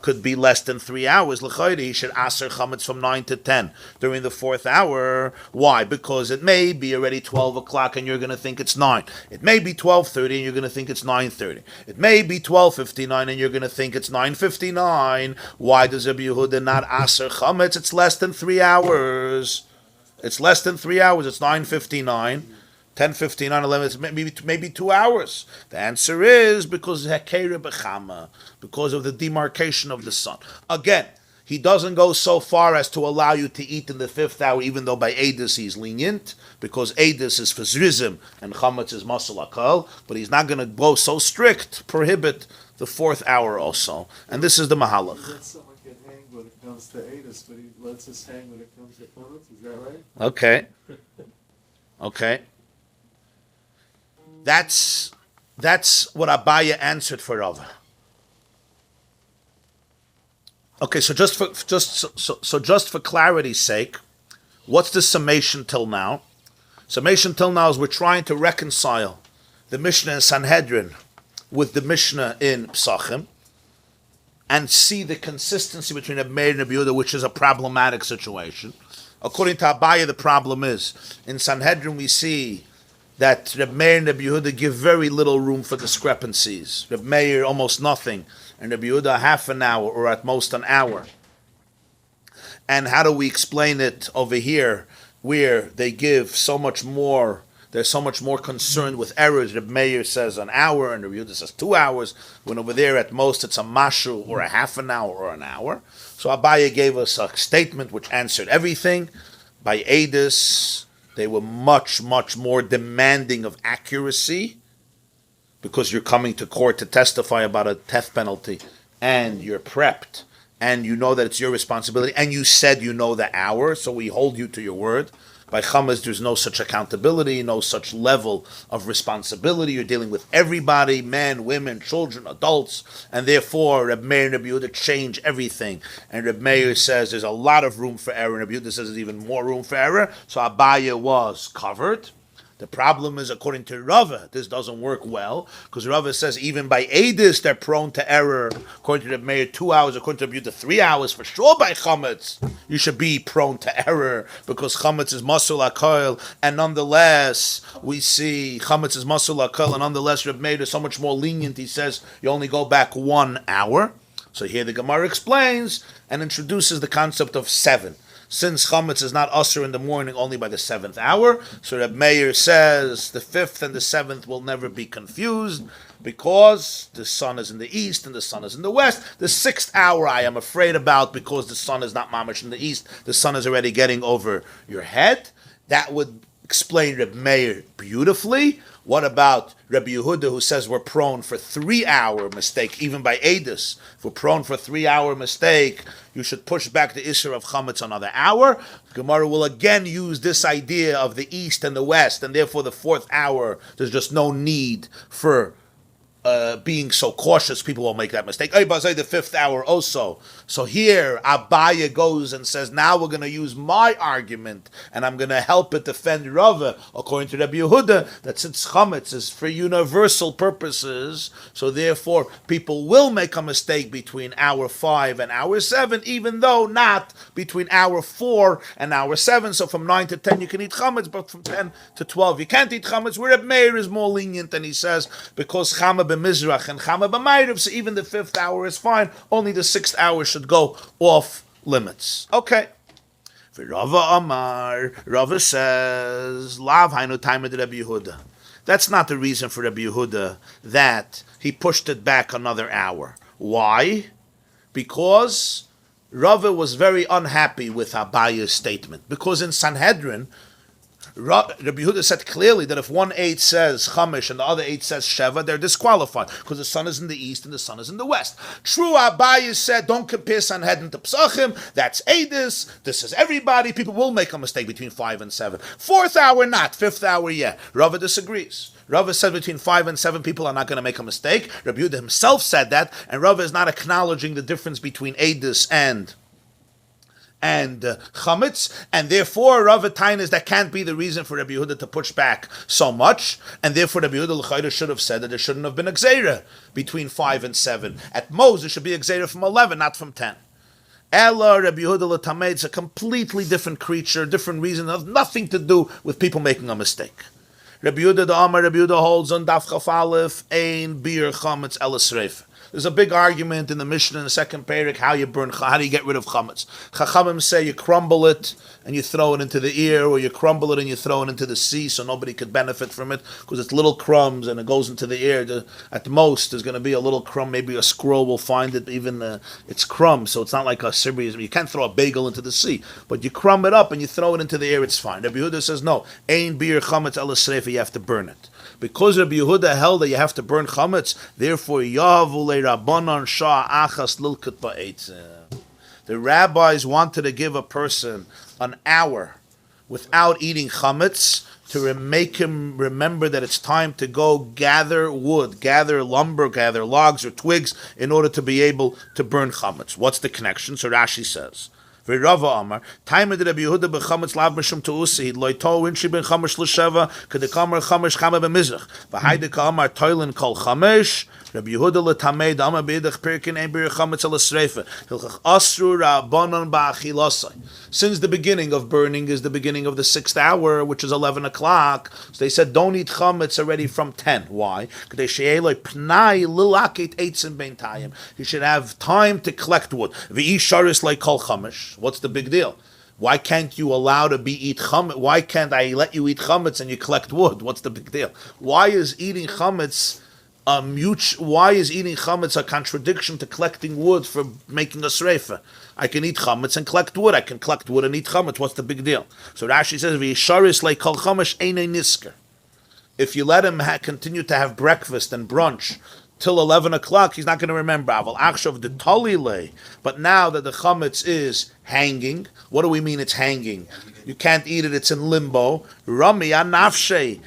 could be less than 3 hours, l'chayri, he should aser chametz from 9 to 10 during the fourth hour. Why? Because it may be already 12 o'clock and you're going to think it's 9. It may be 12:30 and you're going to think it's 9:30. It may be 12:59 and you're going to think it's 9:59. Why does Rabbi Yehuda not aser chametz? It's less than 3 hours. It's less than 3 hours. It's 9:59. 10:59, 11, it's maybe 2 hours. The answer is because Hekere B'chama, because of the demarcation of the sun. Again, he doesn't go so far as to allow you to eat in the fifth hour, even though by Eidus he's lenient, because Eidus is for Zrizim and Chametz is Masal Akal, but he's not going to go so strict, prohibit the fourth hour also. And this is the Mahalach. He lets someone get hanged when it comes to Adis, but he lets us hang when it comes to Chametz, is that right? Okay. Okay. That's what Abaya answered for Rava. Okay, so just for clarity's sake, what's the summation till now? Summation till now is we're trying to reconcile the Mishnah in Sanhedrin with the Mishnah in Pesachim and see the consistency between Rabbi Meir and Rabbi Yehuda, which is a problematic situation. According to Abaya, the problem is in Sanhedrin we see that Reb Meir and Rabbi Yehuda give very little room for discrepancies. Reb Meir almost nothing, and Rabbi Yehuda half an hour, or at most an hour. And how do we explain it over here, where they give so much more, they're so much more concerned with errors? Reb Meir says an hour, and Rabbi Yehuda says 2 hours, when over there at most it's a mashu, or a half an hour, or an hour. So Abaye gave us a statement which answered everything. By Eidus, they were much, much more demanding of accuracy because you're coming to court to testify about a death penalty and you're prepped and you know that it's your responsibility and you said you know the hour, so we hold you to your word. By Chametz, there's no such accountability, no such level of responsibility. You're dealing with everybody, men, women, children, adults, and therefore Reb Meir and Rabbi Yehuda change everything. And Reb Meir says there's a lot of room for error, and Rabbi Yehuda says there's even more room for error. So Abaya was covered. The problem is, according to Rava, this doesn't work well, because Rava says even by Eidus they're prone to error. According to Reb Meir, 2 hours. According to Rabbi Yehuda, 3 hours. For sure by Chametz, you should be prone to error, because Chametz is Masul HaKoil, and nonetheless, we see Chametz is Masul HaKoil, and nonetheless, Reb Meir is so much more lenient. He says you only go back 1 hour. So here the Gemara explains and introduces the concept of 7. Since Chametz is not usher in the morning only by the 7th hour, so Reb Meir says the 5th and the 7th will never be confused because the sun is in the east and the sun is in the west. The 6th hour I am afraid about because the sun is not mamish in the east. The sun is already getting over your head. That would explain Reb Meir beautifully. What about Rabbi Yehuda, who says we're prone for 3 hour mistake, even by Eidus? If we're prone for 3 hour mistake, you should push back the Isser of Chametz another hour. Gemara will again use this idea of the east and the west, and therefore the 4th hour, there's just no need for being so cautious, people won't make that mistake. The fifth hour also. So here, Abaya goes and says, now we're going to use my argument, and I'm going to help it defend Rava, according to Rabbi Yehuda, that since chametz is for universal purposes, so therefore people will make a mistake between hour 5 and hour 7, even though not between hour 4 and hour 7. So from 9 to 10 you can eat chametz, but from 10 to 12 you can't eat chametz. Where Reb Meir is more lenient, and he says, because Chama b'Mizrach and Chama b'Ma'ariv, so even the 5th hour is fine, only the 6th hour should go off limits. Okay. For Rava Amar, Rava says, Lav hainu taimid Rabbi Yehuda. That's not the reason for Rabbi Yehuda that he pushed it back another hour. Why? Because Rava was very unhappy with Abaya's statement. Because in Sanhedrin, Rabbi Yehuda said clearly that if one 8 says Chamish and the other 8 says Sheva, they're disqualified because the sun is in the east and the sun is in the west. True, Abaye said, don't compare Sanhedrin to Pesachim. That's Adis. This is everybody. People will make a mistake between 5 and 7. 4th hour, not. 5th hour, yeah. Rava disagrees. Rava said between 5 and 7 people are not going to make a mistake. Rabbi Yehuda himself said that, and Rava is not acknowledging the difference between Adis and chametz, and therefore Rav Tainas, that can't be the reason for Rabbi Yehuda to push back so much, and therefore Rabbi Yehuda l'chayra should have said that there shouldn't have been a gzeira between 5 and 7. At most, there should be a gzeira from 11, not from 10. Ella, Rabbi Yehuda l'tamei, it's a completely different creature, different reason, has nothing to do with people making a mistake. Rabbi Yehuda the Amar, Rabbi Yehuda holds on Daf Chaf Aleph, ein bir chametz elas reif. There's a big argument in the Mishnah in the second parak how do you get rid of chametz. Chachamim say you crumble it and you throw it into the ear, or you crumble it and you throw it into the sea so nobody could benefit from it because it's little crumbs and it goes into the ear. At most, there's going to be a little crumb. Maybe a squirrel will find it. Even it's crumbs, so it's not like a serious. You can't throw a bagel into the sea, but you crumb it up and you throw it into the air. It's fine. Rabbi Yehuda says no. Ein bir chametz elas sreifa. You have to burn it. Because Rabbi Yehuda held that you have to burn chametz, therefore Yahavule Rabbanon Shah Achas Lilkut Ba'etzim. The rabbis wanted to give a person an hour without eating chametz to make him remember that it's time to go gather wood, gather lumber, gather logs or twigs in order to be able to burn chametz. What's the connection? So Rashi says, V'Rava Amar, Taimid Rabbi Yehuda b'chametz lav mishum tu'usi, loito winshi ben chamesh l'sheva, k'dekamar chamesh chama b'mizrach, v'haide ka'amar toilin kol chamesh, Rabbi Yehuda l'tamei dama b'idach pirkin ein bir chametz l'sreifa, hilchach asru rabbanon ba'achilosai. Since the beginning of burning is the beginning of the 6th hour, which is 11 o'clock, so they said don't eat chametz already from 10. Why? He should have time to collect wood. Like kol chamesh. What's the big deal? Why can't you allow to be eat chametz? Why can't I let you eat chametz and you collect wood? What's the big deal? Why is eating chametz why is eating chametz a contradiction to collecting wood for making a sreifa? I can eat chametz and collect wood. I can collect wood and eat chametz. What's the big deal? So Rashi says, "V'yisharis like kol chamesh einay nisker." If you let him continue to have breakfast and brunch till 11 o'clock, he's not going to remember. Aval achshav de tolile. But now that the chametz is hanging, what do we mean? It's hanging. You can't eat it. It's in limbo. Rami anafshe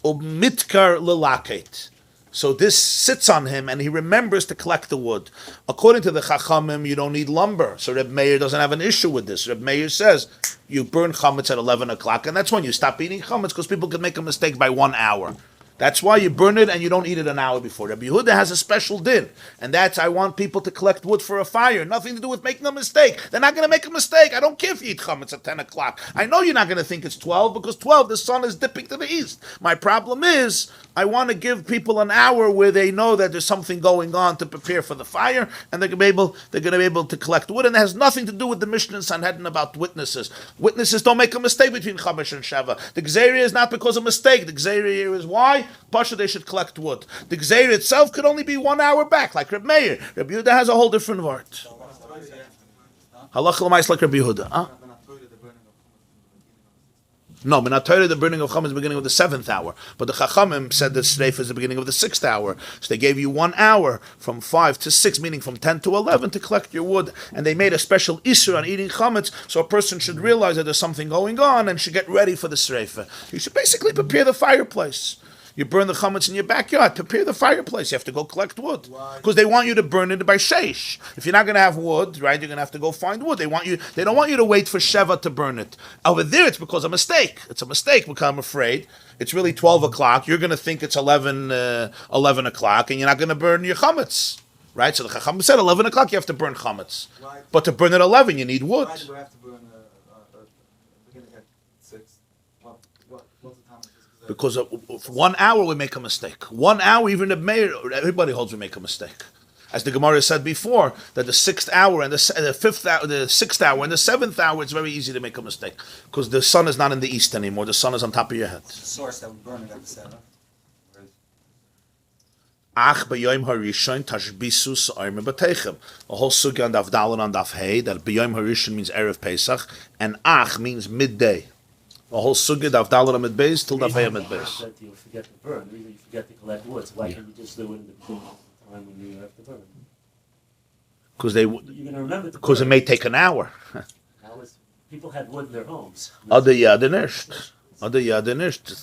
umitkar lelaket. So this sits on him, and he remembers to collect the wood. According to the Chachamim, you don't need lumber. So Reb Meir doesn't have an issue with this. Reb Meir says you burn chametz at 11 o'clock, and that's when you stop eating chametz, because people can make a mistake by 1 hour. That's why you burn it and you don't eat it an hour before. Rabbi Yehuda has a special din, and that's I want people to collect wood for a fire. Nothing to do with making a mistake. They're not going to make a mistake. I don't care if you eat chametz at 10 o'clock. I know you're not going to think it's 12 because 12, the sun is dipping to the east. My problem is I want to give people an hour where they know that there's something going on to prepare for the fire, and they're going to be able to collect wood. And it has nothing to do with the Mishnah in Sanhedrin about witnesses. Witnesses don't make a mistake between chamesh and sheva. The gzeira is not because of mistake. The gzeira here is why? Pasha, they should collect wood. The gzeira itself could only be 1 hour back, like Reb Meir. Reb Yehuda has a whole different word. Halacha l'mais like Reb Yehuda. No, but not the burning of Chametz is the beginning of the 7th hour. But the Chachamim said the Sreif is the beginning of the 6th hour. So they gave you 1 hour from 5 to 6, meaning from 10 to 11 to collect your wood. And they made a special Isur on eating Chametz, so a person should realize that there's something going on and should get ready for the Sreif. You should basically prepare the fireplace. You burn the chametz in your backyard. Prepare the fireplace. You have to go collect wood because they want you to burn it by sheish. If you're not going to have wood, right, you're going to have to go find wood. They don't want you to wait for Sheva to burn it. Over there, it's because of a mistake. It's a mistake because I'm afraid it's really 12 o'clock. You're going to think it's 11 o'clock, and you're not going to burn your chametz. Right, so the Chacham said 11 o'clock you have to burn chametz, Right. but to burn at 11 you need wood. Why do we have to burn beginning at 6? What's the time? Because for 1 hour we make a mistake. 1 hour, even the mayor, everybody holds we make a mistake. As the Gemarah said before, that the 6th hour and the 5th hour, the 6th hour and the 7th hour, it's very easy to make a mistake because the sun is not in the east anymore. The sun is on top of your head. The source that we burn it at the 7th. Ach b'yom harishon tashbisu sa'arim b'teichem. A whole sugya on daf daled on daf hey that b'yom harishon means erev Pesach and ach means midday. A whole sugya daf daled on midbeis till daf hey on midbeis. That you forget to burn, the reason you forget to collect wood. So why can't you just do it in the beginning of the time when you have to burn? Because You're going to remember to it burn. may take an hour. People had wood in their homes. Other yadenisht.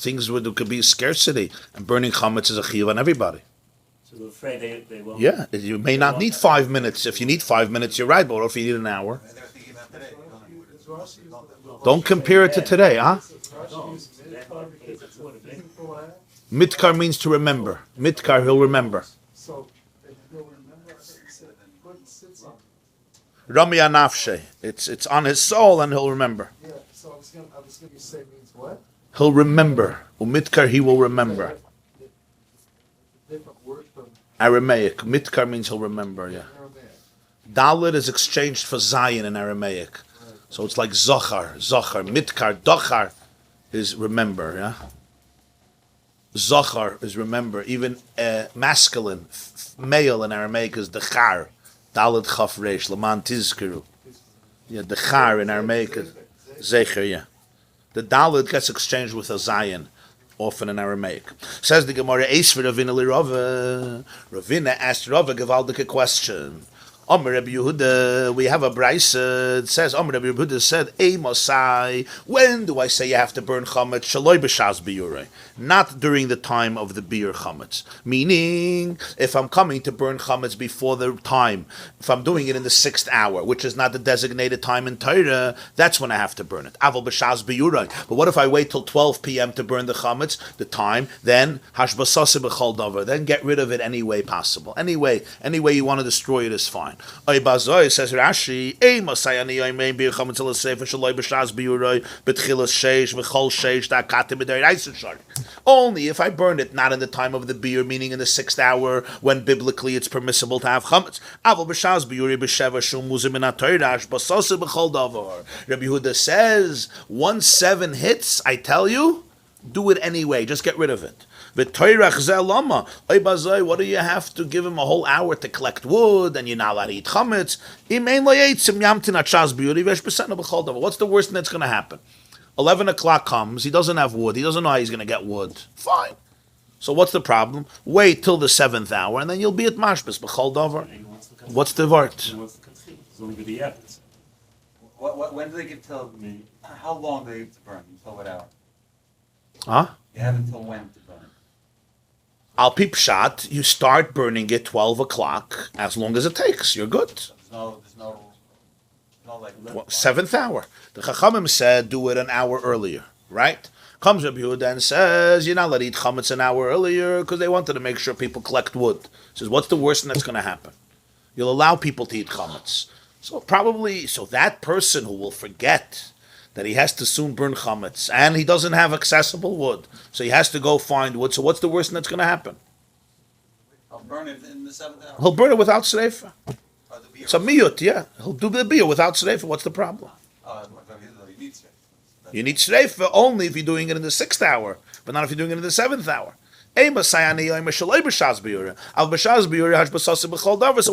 Things where there could be scarcity and burning chametz is a chiyuv on everybody. So they're afraid they won't. Yeah, you may not need 5 minutes. If you need 5 minutes, you're right. But if you need an hour, They're thinking about today. don't compare it to today, huh? Mitkar means to remember. Mitkar, he'll remember. So, he'll remember, I thought you said, put sits on. Rami anafshe. It's on his soul and he'll remember. Yeah, so I was going to say means what? He'll remember. Umitkar, he will remember. Different word from Aramaic. Mitkar means he'll remember, yeah. Aramaic. Dalet is exchanged for Zion in Aramaic. So it's like Zochar. Mitkar, Dochar is remember, yeah? Zochar is remember. Even masculine, male in Aramaic is Dechar. Dalet Chaf Reish, Laman Tizkiru. Yeah, Dechar in Aramaic is Zecher, yeah. The Dalet gets exchanged with a Zion, often in Aramaic. Says the Gemarah, Eis for Ravina li Rava. Ravina asked Rava a gewaldige question. Omer Rabbi Yehuda, we have a brayse. It says, Omer Rabbi Yehuda said, Ei Mosai, when do I say you have to burn chametz? Shaloi b'shas biyurei. Not during the time of the biur chametz. Meaning, if I'm coming to burn chametz before the time, if I'm doing it in the 6th hour, which is not the designated time in Torah, that's when I have to burn it. Aval b'shas biyurei. But what if I wait till 12 p.m. to burn the chametz, the time, then hashbasase b'chol davar, then get rid of it any way possible. Any way you want to destroy it is fine. Oy bazoi says Rashi, Ei Mosayani Oy Mein Bir Chametz Al Sefer Shaloi B'Shas B'Yuroi B'Tchilas Sheish V'Chol Sheish Da'Katim B'Dei Reisen Shari. Only if I burn it not in the time of the biur, meaning in the 6th hour, when biblically it's permissible to have chametz. Aval B'Shas B'Yuroi B'Sheva Shum Muzim Min HaTorah B'Soseh B'Chol Davar. Rabbi Yehuda says, once 7 hits, I tell you, do it anyway. Just get rid of it. What do you have to give him a whole hour to collect wood and you're not allowed to eat chametz? What's the worst thing that's going to happen? 11 o'clock comes, he doesn't have wood, he doesn't know how he's going to get wood. Fine. So what's the problem? Wait till the 7th hour and then you'll be at mashbis b'chol davar. What's the vart? When do they give till? How long do they give to burn? Until what hour? Huh? You have until when to burn? Al peep shot, you start burning it 12 o'clock, as long as it takes. You're good. There's no like. 7th hour. The Chachamim said do it an hour earlier, right? Comes Rabbi Yehuda and says, you're not allowed to eat chametz an hour earlier because they wanted to make sure people collect wood. Says, what's the worst thing that's going to happen? You'll allow people to eat chametz. So that person who will forget that he has to soon burn chametz, and he doesn't have accessible wood, so he has to go find wood. So what's the worst thing that's going to happen? I'll burn it in the 7th hour. He'll burn it without sreifa. It's a miyut, yeah. He'll do the beer without sreifa. What's the problem? You need to. You need sreifa only if you're doing it in the 6th hour, but not if you're doing it in the 7th hour. So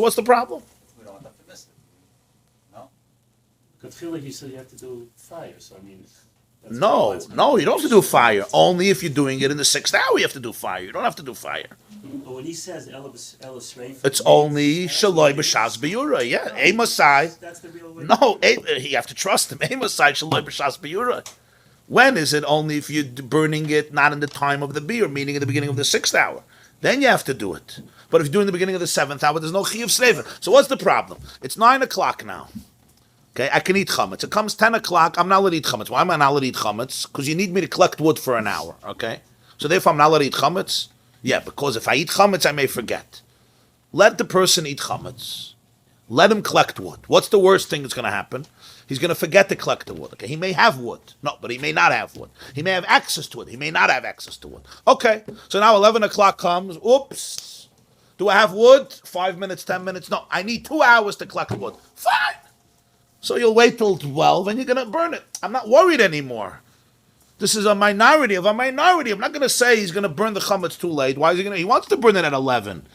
what's the problem? We don't want them to miss it. No? Because feel like you said you have to do fire, so I mean. No, you don't have to do fire. Only if you're doing it in the 6th hour, you have to do fire. You don't have to do fire. But when he says Elis Reif, It's only Shaloi B'Shas B'Yura, yeah. Amasai. That's the real way. No, you have to trust him. Amasai Shaloi B'Shas B'Yura. When is it? Only if you're burning it not in the time of the beer, meaning in the beginning of the 6th hour. Then you have to do it. But if you do it in the beginning of the 7th hour, there's no chiyuv sreifa. So what's the problem? It's 9 o'clock now. Okay, I can eat chametz. It comes 10 o'clock, I'm not allowed to eat chametz. Why am I not allowed to eat chametz? Because you need me to collect wood for an hour, okay? So therefore I'm not allowed to eat chametz? Yeah, because if I eat chametz, I may forget. Let the person eat chametz. Let him collect wood. What's the worst thing that's going to happen? He's going to forget to collect the wood. Okay, he may have wood. No, but he may not have wood. He may have access to it. He may not have access to wood. Okay, so now 11 o'clock comes. Oops. Do I have wood? 5 minutes, 10 minutes? No, I need 2 hours to collect wood. Fine. So you'll wait till 12 and you're going to burn it. I'm not worried anymore. This is a minority of a minority. I'm not going to say he's going to burn the chametz too late. Why is he going to? He wants to burn it at 11.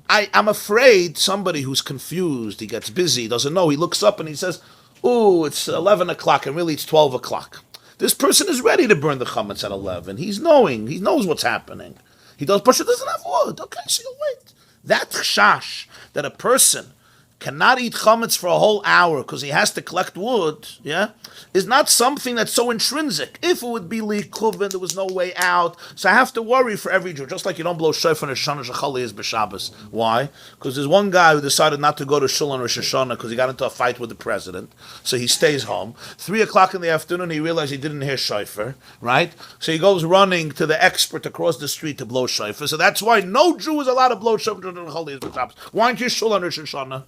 I'm afraid somebody who's confused, he gets busy, doesn't know, he looks up and he says, ooh, it's 11 o'clock and really it's 12 o'clock. This person is ready to burn the chametz at 11. He knows what's happening. He doesn't have wood. Okay, so you'll wait. That chash, that a person cannot eat chametz for a whole hour because he has to collect wood, yeah, is not something that's so intrinsic. If it would be likuv and there was no way out, so I have to worry for every Jew. Just like you don't blow shofar on Rosh Hashanah shechali is b'Shabbos. Why? Because there's one guy who decided not to go to Shul on Rosh Hashanah because he got into a fight with the president, so he stays home. 3 o'clock in the afternoon, he realized he didn't hear shofar, right? So he goes running to the expert across the street to blow shofar. So that's why no Jew is allowed to blow shofar on shechali is b'Shabbos. Why aren't you Shul on Rosh Hashanah?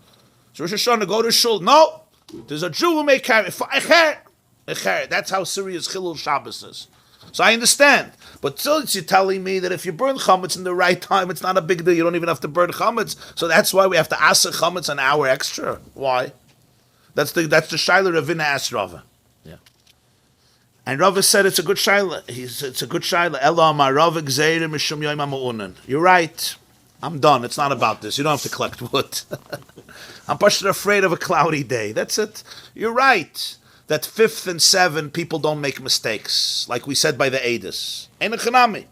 So Rosh Hashanah, go to Shul. No, there's a Jew who may carry. That's how serious Chilul Shabbos is. So I understand. But still, you're telling me that if you burn chametz in the right time, it's not a big deal. You don't even have to burn chametz. So that's why we have to ask chametz an hour extra. Why? That's the Shaila Ravina asked Rava. Yeah. And Rava said it's a good Shaila. It's a good Shaila. Elo amar Rava gzeira mishum yoyim ha'ma'unan. You're right. I'm done. It's not about this. You don't have to collect wood. I'm just afraid of a cloudy day. That's it. You're right. That 5th and 7th, people don't make mistakes, like we said by the Eidos. Ain't a chanami.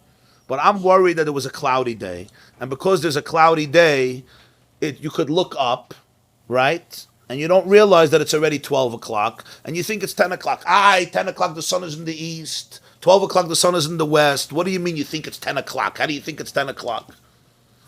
But I'm worried that it was a cloudy day. And because there's a cloudy day, you could look up, right? And you don't realize that it's already 12 o'clock. And you think it's 10 o'clock. 10 o'clock, the sun is in the east. 12 o'clock, the sun is in the west. What do you mean you think it's 10 o'clock? How do you think it's 10 o'clock?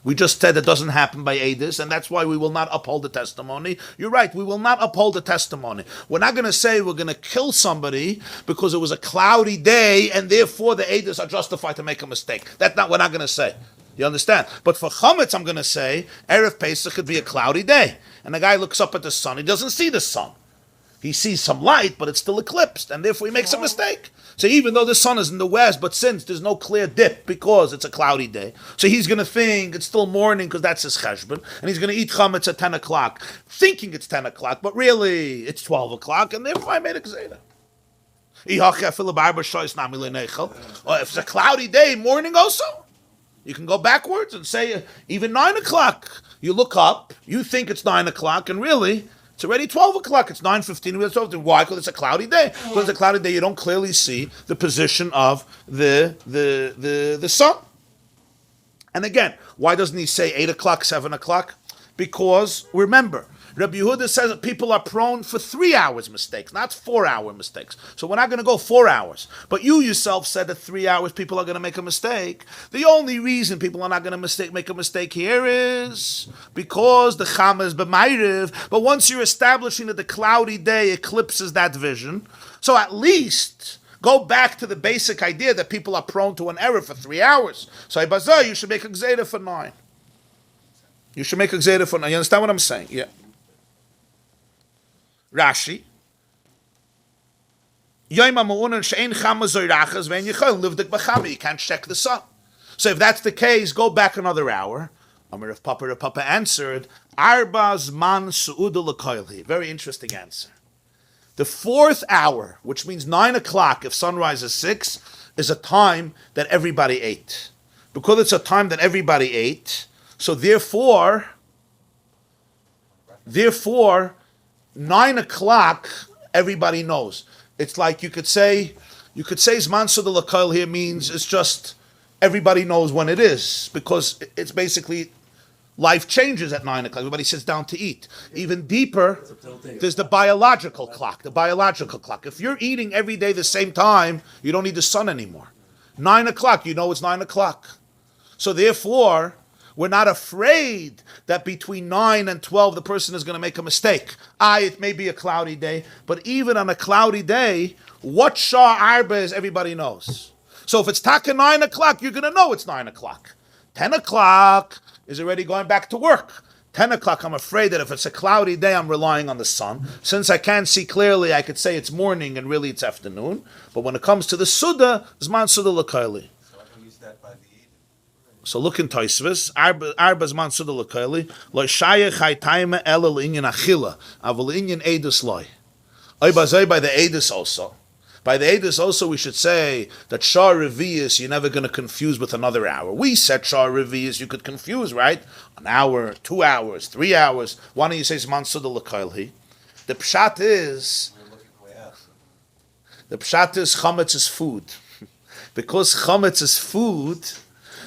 We just said it doesn't happen by Eidos, and that's why we will not uphold the testimony. You're right, we will not uphold the testimony. We're not going to say we're going to kill somebody because it was a cloudy day, and therefore the Eidos are justified to make a mistake. That's not what we're not going to say. You understand? But for chametz, I'm going to say, Erev Pesach could be a cloudy day. And the guy looks up at the sun, he doesn't see the sun. He sees some light, but it's still eclipsed, and therefore he makes a mistake. So even though the sun is in the west, but since there's no clear dip because it's a cloudy day, so he's going to think it's still morning because that's his cheshbon, and he's going to eat chametz at 10 o'clock, thinking it's 10 o'clock, but really it's 12 o'clock, and therefore I made a gzeira. Or if it's a cloudy day, morning also, you can go backwards and say even 9 o'clock. You look up, you think it's 9 o'clock, and really it's already 12 o'clock. It's 9:15. Why? Because it's a cloudy day. Because it's a cloudy day, you don't clearly see the position of the sun. And again, why doesn't he say 8 o'clock, 7 o'clock? Because, remember, Rabbi Yehuda says that people are prone for 3 hours mistakes, not 4 hour mistakes. So we're not going to go 4 hours. But you yourself said that 3 hours people are going to make a mistake. The only reason people are not going to make a mistake here is because the Chama is b'mayriv. But once you're establishing that the cloudy day eclipses that vision, so at least go back to the basic idea that people are prone to an error for 3 hours. So you should make a gzeira for 9. You should make a gzeira for 9. You understand what I'm saying? Yeah. Rashi. You can't check the sun. So if that's the case, go back another hour. Rav Papa answered, Arbaz man su'uda l'koilhi. Very interesting answer. The 4th hour, which means 9 o'clock, if sunrise is 6, is a time that everybody ate. Because it's a time that everybody ate, so therefore, 9 o'clock, everybody knows. It's like you could say Zman Suda L'Koil here means it's just everybody knows when it is, because it's basically life changes at 9 o'clock. Everybody sits down to eat. Even deeper, there's the biological clock. The biological clock. If you're eating every day the same time, you don't need the sun anymore. 9 o'clock, you know it's 9 o'clock. So therefore, we're not afraid that between 9 and 12 the person is going to make a mistake. It may be a cloudy day, but even on a cloudy day, what Shah Arba is, everybody knows. So if it's Taka 9 o'clock, you're going to know it's 9 o'clock. 10 o'clock is already going back to work. 10 o'clock, I'm afraid that if it's a cloudy day, I'm relying on the sun. Since I can't see clearly, I could say it's morning and really it's afternoon. But when it comes to the Suda, Zman Suda L'Kaili. So I can use that by the Eid. So look in Tosfos, Arba Zman Suda L'Kaili, Lo Shayach Haytaima Ela L'Inyan Achila, Aval L'Inyan Eidus Loi. Oy Bazoi by the Eidus also. By the Eidus also we should say that Shah Revius you're never going to confuse with another hour. We said Shah Revius you could confuse, right? An hour, 2 hours, 3 hours. Why don't you say Zman Suda L'Kaili? The pshat is, We're looking way out. the pshat is chametz is food. Because chametz is food,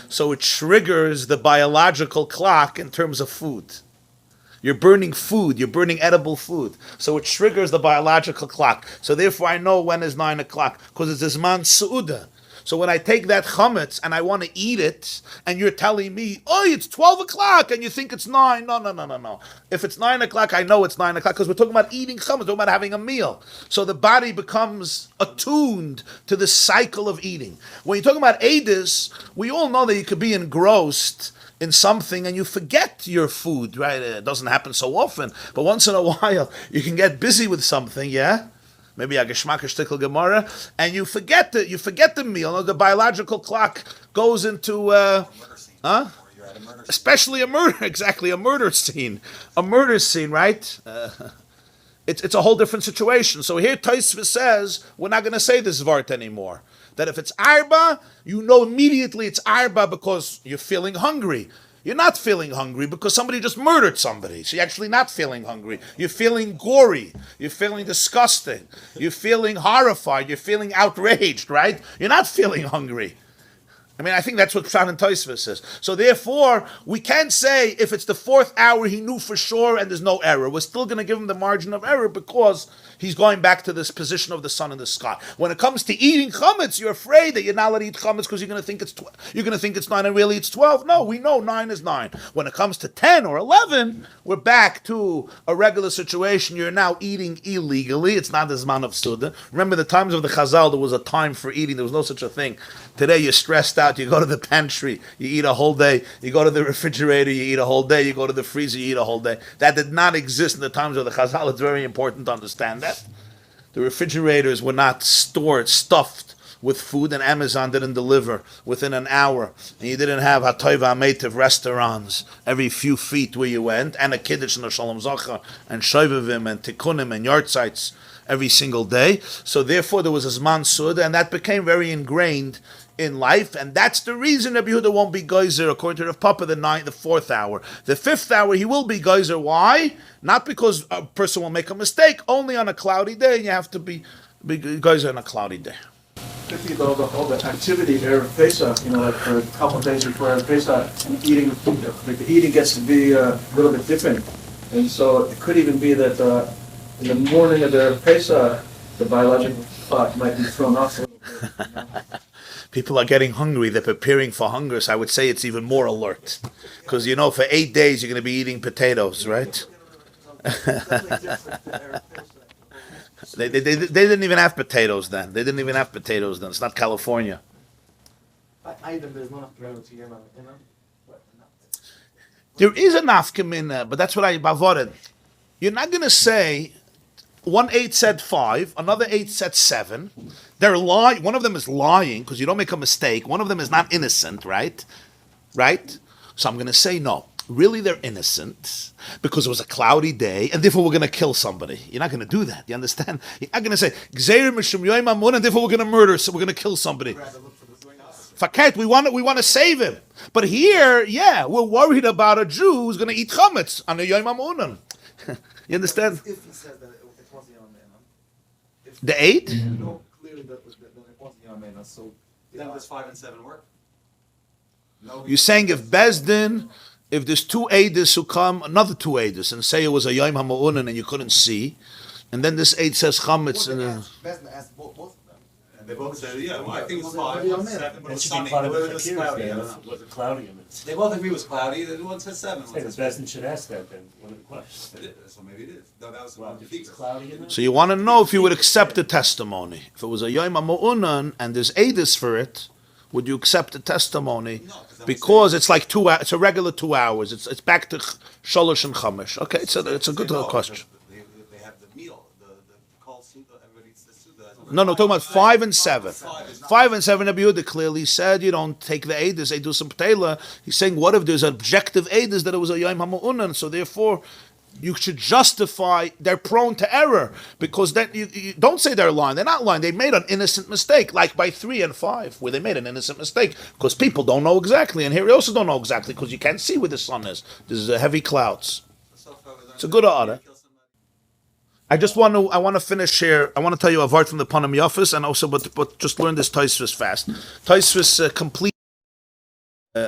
so it triggers the biological clock in terms of food. You're burning food, you're burning edible food. So it triggers the biological clock. So therefore I know when is 9 o'clock, because it's Zman Su'uda. So when I take that chametz and I want to eat it, and you're telling me, it's 12 o'clock, and you think it's 9. No. If it's 9 o'clock, I know it's 9 o'clock, because we're talking about eating chametz, we're talking about having a meal. So the body becomes attuned to the cycle of eating. When you're talking about Eidus, we all know that you could be engrossed in something and you forget your food, right? It doesn't happen so often, but once in a while you can get busy with something, yeah? Maybe a geschmack shtickle Gemarah, and you forget the meal. The biological clock goes into Murder scene. huh? Or you're at a murder scene. Especially a murder scene, right? It's a whole different situation. So here Tosfos says we're not going to say this vart anymore. That if it's arba, you know immediately it's arba because you're feeling hungry. You're not feeling hungry because somebody just murdered somebody. So you're actually not feeling hungry. You're feeling gory. You're feeling disgusting. You're feeling horrified. You're feeling outraged, right? You're not feeling hungry. I mean, I think that's what Pshat and Tosfos says. So therefore, we can't say if it's the 4th hour he knew for sure and there's no error. We're still going to give him the margin of error because he's going back to this position of the sun in the sky. When it comes to eating chametz, you're afraid that you're not allowed to eat chametz because you're going to think it's 9 and really it's 12. No, we know 9 is 9. When it comes to 10 or 11, we're back to a regular situation. You're now eating illegally. It's not the zman of suda. Remember the times of the Chazal, there was a time for eating. There was no such a thing. Today you're stressed out. You go to the pantry, you eat a whole day. You go to the refrigerator, you eat a whole day. You go to the freezer, you eat a whole day. That did not exist in the times of the Chazal. It's very important to understand that. The refrigerators were not stuffed with food, and Amazon didn't deliver within an hour. And you didn't have Hatoiva Ametiv restaurants every few feet where you went, and a Kiddush and a Shalom Zocher, and Shoivavim, and Tikkunim, and yard sites every single day. So therefore there was a Zman Suda, and that became very ingrained in life, and that's the reason Rabbi Yehuda won't be geyser according to Rav Papa the 4th hour. The 5th hour he will be geyser. Why? Not because a person will make a mistake. Only on a cloudy day, and you have to be geyser on a cloudy day. Particularly all the activity Erev Pesach, like for a couple of days before Erev Pesach, the eating gets to be a little bit different, and so it could even be that in the morning of the Erev Pesach, the biological clock might be thrown off a little bit. People are getting hungry. They're preparing for hunger. So I would say it's even more alert. Because, for 8 days you're going to be eating potatoes, right? They didn't even have potatoes then. It's not California. There is a nafkamina, but that's what I bavored. You're not going to say... One 8 said 5, another 8 said 7. They're lying. One of them is lying because you don't make a mistake. One of them is not innocent, right? Right? So I'm going to say no. Really, they're innocent because it was a cloudy day, and therefore we're going to kill somebody. You're not going to do that. You understand? You're not going to say Gzeir Mishum Yoim Amun, and therefore we're going to murder. So we're going to kill somebody. Faket, we want to save him. But here, we're worried about a Jew who's going to eat chametz on the Yoim Amunan. You understand? If he says that it was Yom Menah. The 8? You know clearly that it was Yom Menah, so Then does 5 and 7 work? No. You're saying if Bezdin if there's two Eidos who come, another two Eidos, and say it was a Yom HaMa'unan and you couldn't see, and then this Eid says chametz, and Bezin asked both of them. And they both said, yeah, well, I think it was 5, 7, but it It was should sunny. be part of It the was Fakir cloudy. I then, don't know. was it cloudy? They both agree it was cloudy. The one said 7. Say One the said 6. Bezin should ask that then, one of the questions. It is, so maybe it is. No, that was Well, one if it's of cloudy in so you want to know if you would accept the testimony. If it was a Yom HaMa'unan and there's Eidos for it, would you accept the testimony? No, Because it's like 2 hours, it's a regular 2 hours. It's back to Sholosh and Chamesh. Okay, it's a good question. They have the meal, the call soup, everybody eats the soup. No, talking about 5 and 7. 5 is not- 5 and 7, Rabbi Yehuda clearly said you don't take the Eidos, Eidus and Ptela. He's saying, what if there's objective Eidos that it was a Yom HaMa'unan, so therefore you should justify, they're prone to error, because then you don't say they're lying. They're not lying. They made an innocent mistake, like by 3 and 5, where they made an innocent mistake, because people don't know exactly, and here they also don't know exactly, because you can't see where the sun is. There's heavy clouds. It's a good order. I want to finish here. I want to tell you a word from the Panim Yafis, and also, but just learn this Tosfos fast. Tosfos complete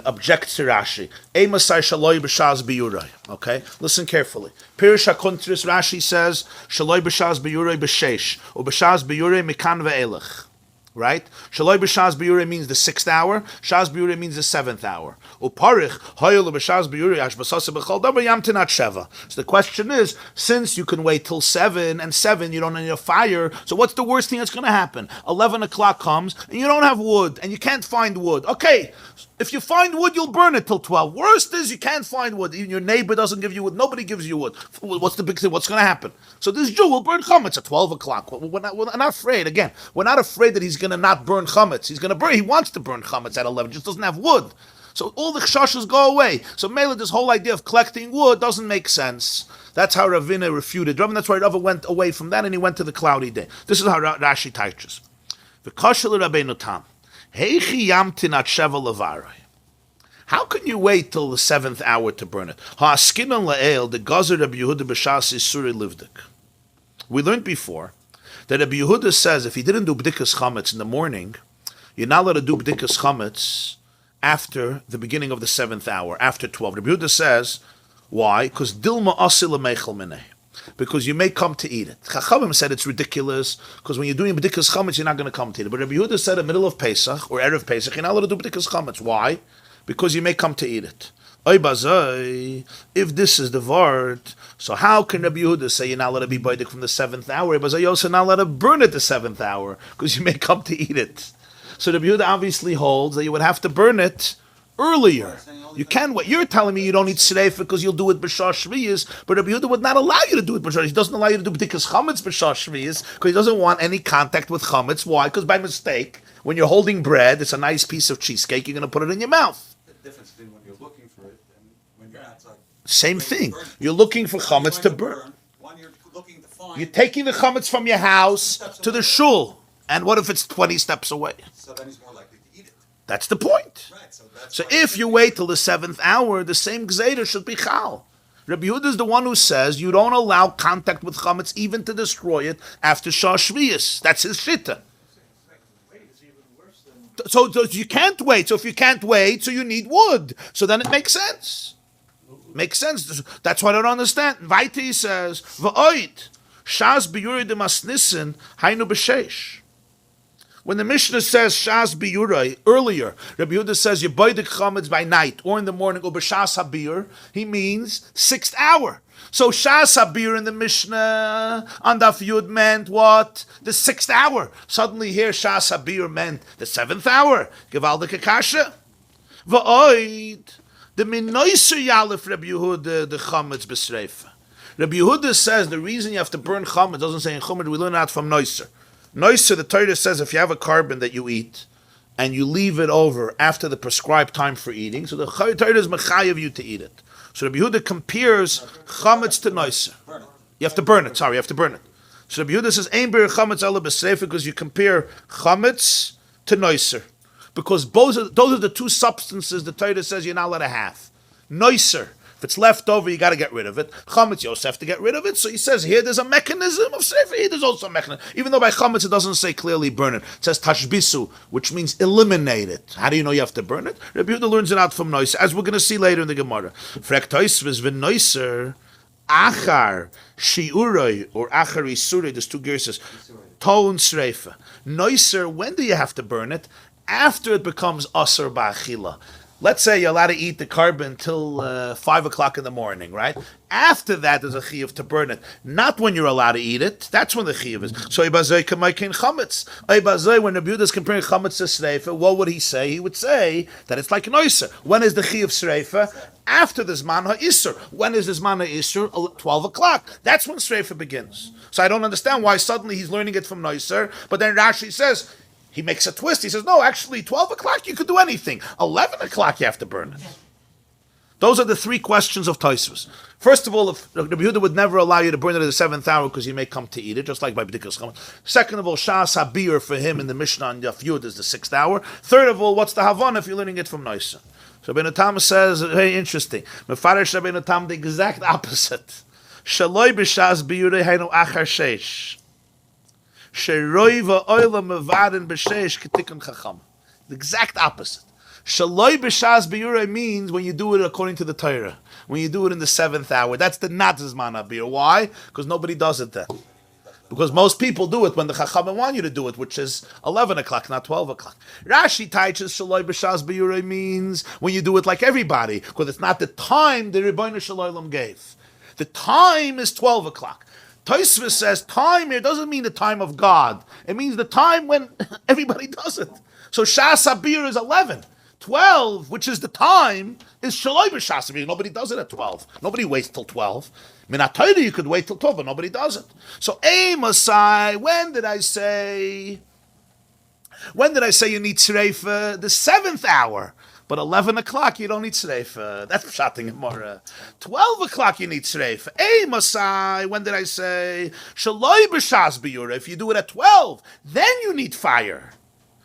objects to Rashi. Emasai shaloi b'shaz biyurai. Okay, listen carefully. Pirish HaKuntris Rashi says shaloi b'shaz biyurai b'sheish or b'shaz biyurai mikan ve'elech. Right? Shaloi b'shaz biyurei means the 6th hour. Shaz biyurei means the 7th hour. Uparich hoyel b'shaz biyurei ashbasasa b'chol davar yamtin at sheva. So the question is, since you can wait till 7 and 7, you don't need a fire. So what's the worst thing that's going to happen? 11 o'clock comes and you don't have wood and you can't find wood. Okay, if you find wood, you'll burn it till 12. Worst is you can't find wood. Even your neighbor doesn't give you wood. Nobody gives you wood. What's the big thing? What's going to happen? So this Jew will burn chametz at 12 o'clock. We're not afraid. Again, we're not afraid that he's going to not burn chametz. He's going to burn. He wants to burn chametz at 11. Just doesn't have wood. So all the chashas go away. So Mela, this whole idea of collecting wood doesn't make sense. That's how Ravina refuted. That's why Rava went away from that and he went to the cloudy day. This is how Rashi teaches. V'kashel Rabbeinu Tam. Heichi yamtin at sheva levaroi. How can you wait till the 7th hour to burn it? Ha'askinon la'el, the gazer Rabbi Yehuda b'shas isuri livdik. We learned before that Rabbi Yehuda says if he didn't do b'dikas chametz in the morning, you're not allowed to do b'dikas chametz after the beginning of the 7th hour, after 12. Rabbi Yehuda says, why? Because dilma asil meichel minei. Because you may come to eat it. Chachamim said it's ridiculous because when you're doing b'dikas chametz, you're not going to come to eat it. But Rabbi Yehuda said in the middle of Pesach or Erev Pesach, you're not allowed to do b'dikas chametz. Why? Because you may come to eat it. Oy bazoi, if this is the word, so how can Rabbi Yehuda say you're not allowed to be baidik from the 7th hour? But you're also not allowed to burn it the 7th hour because you may come to eat it. So Rabbi Yehuda obviously holds that you would have to burn it earlier. You can wait. You're telling me you don't need sreif because you'll do it b'shah shviyas, but Rabbi Yehuda would not allow you to do it b'shah. He doesn't allow you to do b'dikas chametz b'shah shviyas because he doesn't want any contact with chametz. Why? Because by mistake, when you're holding bread, it's a nice piece of cheesecake, you're going to put it in your mouth. The difference between when you're looking for it and when you're outside. Same thing. You're looking for chametz to burn. One you're looking to find. You're taking the chametz from your house to the shul. And what if it's 20 steps away? So then he's more likely to eat it. That's the point. Right. So if you wait till the 7th hour, the same gzeira should be chal. Rabbi Yehuda is the one who says you don't allow contact with chametz even to destroy it after shah shviyas. That's his shitta. So you can't wait. So if you can't wait, so you need wood. So then it makes sense. Makes sense. That's what I don't understand. Vaiti says, "V'oid shas biyurei demasnisin hainu b'sheish." When the Mishnah says shas biyurei earlier, Rabbi Yehuda says you buy the chametz by night or in the morning or b'shas habir. He means 6th hour. So shas habir in the Mishnah on Daf Yud meant what? The 6th hour. Suddenly here shas habir meant the 7th hour. Gewaldige kasha. V'oid the minoiser yalef Rabbi Yehuda the chametz b'sreifa. Rabbi Yehuda says the reason you have to burn chametz doesn't say in chametz. We learn that from noiser. Noiser, the Torah says if you have a carbon that you eat and you leave it over after the prescribed time for eating, so the Torah is mechayev you to eat it. So Rabbi Yehuda compares chametz to noiser. You have to burn it. Sorry, you have to burn it. So Rabbi Yehuda says ein bir chametz ala b'sreifa because you compare chametz to noiser. Because those are the two substances the Torah says you're not allowed to have. Noiser, If it's left over, you got to get rid of it. Chametz, you also have to get rid of it. So he says here there's a mechanism of sreifa. Here there's also a mechanism. Even though by chametz it doesn't say clearly burn it. It says tashbisu, which means eliminate it. How do you know you have to burn it? Rabbi Yehuda learns it out from noiser, as we're going to see later in the Gemara. Frek toisves v'noiser achar shiuroi or achar isuroi. There's two gerses. Toun sreifa. Noiser. When do you have to burn it? After it becomes asur ba'achila. Let's say you're allowed to eat the carbon till 5 o'clock in the morning, right? After that, there's a chiyuv to burn it. Not when you're allowed to eat it. That's when the chiyuv is. So, ibazoi k'maykin chametz. Ibazoi, when Rabbi Yehuda is comparing chametz to sreifa, what would he say? He would say that it's like an oyser. When is the chiyuv sreifa? After the zman ha'isur. When is the zman ha'isur? 12 o'clock. That's when sreifa begins. So I don't understand why suddenly he's learning it from noiser, but then Rashi says, he makes a twist. He says, no, actually, 12 o'clock, you could do anything. 11 o'clock, you have to burn it. Those are the three questions of Tosfos. First of all, if Rabbi Yehuda would never allow you to burn it at the 7th hour because you may come to eat it, just like by B'dikas Chametz. Second of all, Shas HaBir for him in the Mishnah on Yaf Yud is the 6th hour. Third of all, what's the Havana if you're learning it from Noisa? So Rabbeinu Tam says, very interesting. Mefarish Rabbeinu Tam, the exact opposite. Shaloi b'Shas Biyurei Hainu Achar Sheish. The exact opposite. Shaloi b'shas b'yurei means when you do it according to the Torah. When you do it in the 7th hour. That's the not zman habir. Why? Because nobody does it then. Because most people do it when the Chachamim want you to do it, which is 11 o'clock, not 12 o'clock. Rashi teaches Shaloi b'shas b'yurei means when you do it like everybody, because it's not the time the Rebbeinu Shalom gave. The time is 12 o'clock. Tosfos says time here doesn't mean the time of God. It means the time when everybody does it. So Shas Habir is 11. 12, which is the time, is Shaloi b'Shas Habir. Nobody does it at 12. Nobody waits till 12. Minat Torah you could wait till 12, but nobody does it. So Masai, when did I say you need Tzreifa? The 7th hour. But 11 o'clock, you don't need tzreifa. That's pshat in Gemara. 12 o'clock, you need tzreifa. Masai, when did I say? Shaloi b'shas b'yura. If you do it at 12, then you need fire.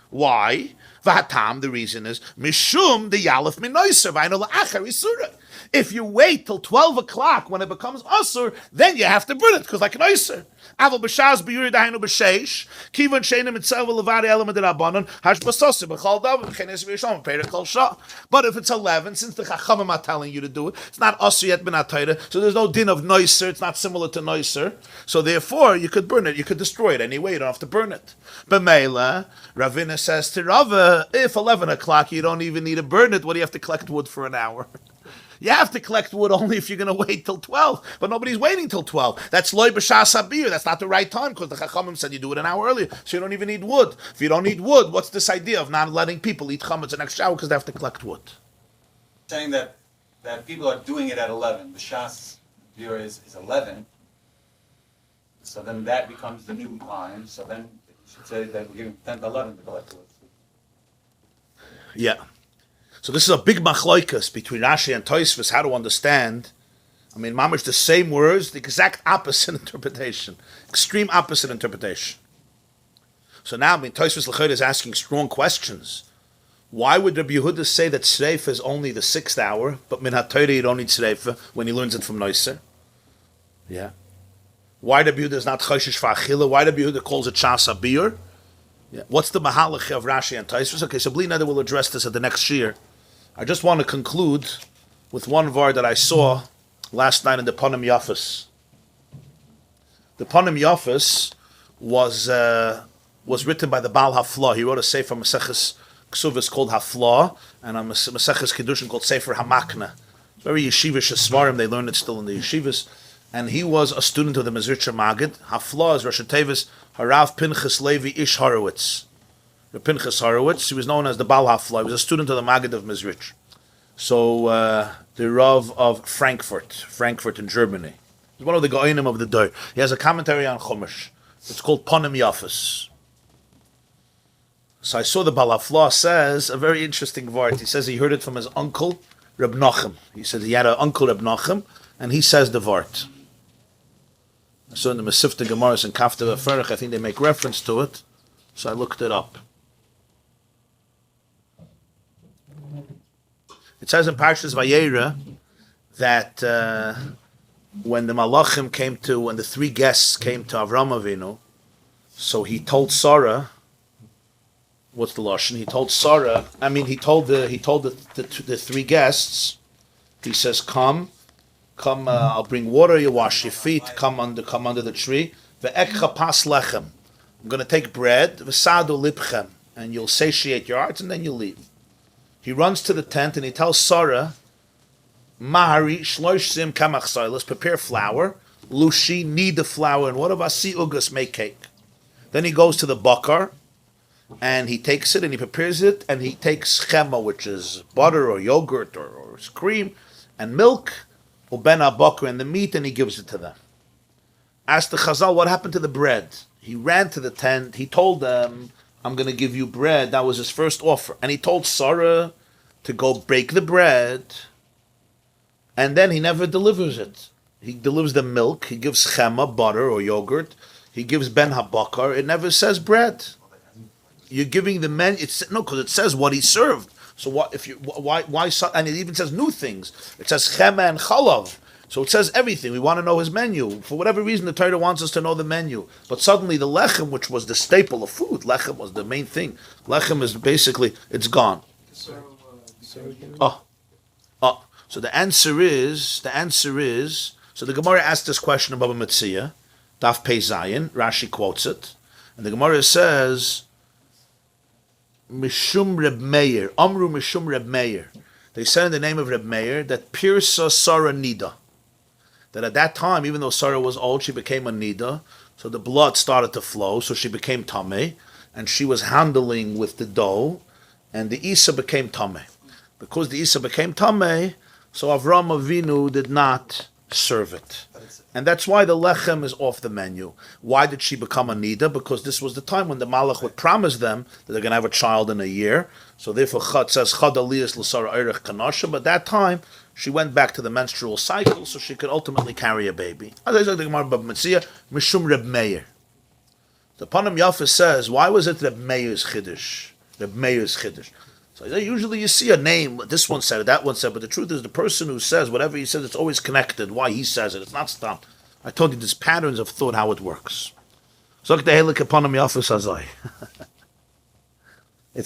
Why? V'hatam, the reason is, mishum the yalef min noiser, v'ayno la'achar isura. If you wait till 12 o'clock when it becomes asur, then you have to burn it, because like an oyser. Aval b'shaz b'yuri dahainu b'sheish, kivan sheinem itzav levari elam ederabanan, hash b'sosim b'chal dav, v'chenes v'yishom, peirik kol shah. But if it's 11, since the Chachamim are telling you to do it, it's not asur yet b'nat Torah, so there's no din of noiser, it's not similar to noiser, so therefore you could burn it, you could destroy it anyway, you don't have to burn it. B'meila, Ravina says to Rava, if 11 o'clock you don't even need to burn it, what do you have to collect wood for an hour? You have to collect wood only if you're going to wait till 12. But nobody's waiting till 12. That's loy b'shas habir. That's not the right time because the Chachamim said you do it an hour earlier. So you don't even need wood. If you don't need wood, what's this idea of not letting people eat chametz the next hour because they have to collect wood? Saying that people are doing it at 11. The Shas viewer is 11. So then that becomes the new time. So then you should say that we're giving 10 to 11 to collect wood. Yeah. So this is a big machloikas between Rashi and Tosfos, how to understand. I mean, mamish the same words, the exact opposite interpretation. Extreme opposite interpretation. So now, Tosfos L'chayr is asking strong questions. Why would Rabbi Yehuda say that Tzreifa is only the 6th hour, but Min HaTorah you don't need Tzreifa when he learns it from Noiser? Yeah. Why Rabbi Yehuda is not Choshesh V'Achila? Why Rabbi Yehuda calls it Shas HaBir? Yeah. What's the mahalach of Rashi and Tosfos? Okay, so Bli Neder will address this at the next year. I just want to conclude with one var that I saw last night in the Panim Yafas. The Panim Yafas was written by the Baal Haflah. He wrote a sefer Maseches Ksuvas called Haflah, and a Maseches Kiddushin called Sefer Hamakna. Very yeshivish svarim. They learned it still in the yeshivas. And he was a student of the Mezritcher Magid. Haflah is Rosh Tevis Harav Pinchas Levi Ish Horowitz. The Pinchas Horowitz, he was known as the Baal Haflah. He was a student of the Magid of Mezritch. So the Rav of Frankfurt in Germany. He's one of the Goinim of the Adar. He has a commentary on Chumash. It's called Panim Yafas. So I saw the Baal Haflah says a very interesting vart. He says he heard it from his uncle, Reb Nachum. He said he had an uncle, Reb Nachum, and he says the vart. So in the Masifta Gemaras and Kafta V'Ferach, I think they make reference to it. So I looked it up. It says in Parshas Vayakhel that when the three guests came to Avraham Avinu, so he told Sarah, what's the lashon? He told Sarah. He told the three guests. He says, "Come, I'll bring water. You wash your feet. Come under the tree. Ve'ekcha pas lechem. I'm going to take bread. V'sadu lipchem, and you'll satiate your hearts, and then you'll leave." He runs to the tent and he tells Sarah, "Mahari shlosh sim kamach soilos. Prepare flour. Lushi, knead the flour, and what of asi ugas, make cake." Then he goes to the bakar, and he takes it and he prepares it, and he takes chema, which is butter or yogurt or cream, and milk, uben bakar, and the meat, and he gives it to them. Asked the Chazal, what happened to the bread? He ran to the tent. He told them, "I'm going to give you bread." That was his first offer. And he told Sarah to go break the bread, and then he never delivers it. He delivers the milk. He gives chema, butter or yogurt. He gives ben habakar. It never says bread. You're giving the men. Because it says what he served. So what if you why and it even says new things. It says chema and chalav. So it says everything. We want to know his menu. For whatever reason, the Torah wants us to know the menu. But suddenly the lechem, which was the staple of food, lechem was the main thing. Lechem is basically, it's gone. So the answer is, so the Gemara asked this question about Baba Metzia, Daf Pei Zayin, Rashi quotes it, and the Gemara says, Mishum Reb Meir, Amru Mishum Reb Meir. They said in the name of Reb Meir that Pirsa Sarah Nida. That at that time, even though Sarah was old, she became a Nida, so the blood started to flow, so she became Tameh, and she was handling with the dough, and the Isa became Tameh. Because the Isa became Tameh, so Avraham Avinu did not serve it. And that's why the lechem is off the menu. Why did she become a nida? Because this was the time when the malach would promise them that they're going to have a child in a year. So therefore, Chad says Chad aliyas l'sara eirech kanasha. But that time, she went back to the menstrual cycle, so she could ultimately carry a baby. As I said, the Gemarah Pesachim, Mishum Reb Meir. The Panim Yafa says, why was it Reb Meir's chiddush? Reb Meir's chiddush. So usually you see a name, this one said it, that one said it, but the truth is the person who says whatever he says, it's always connected, why he says it, it's not stopped. I told you there's patterns of thought, how it works. It's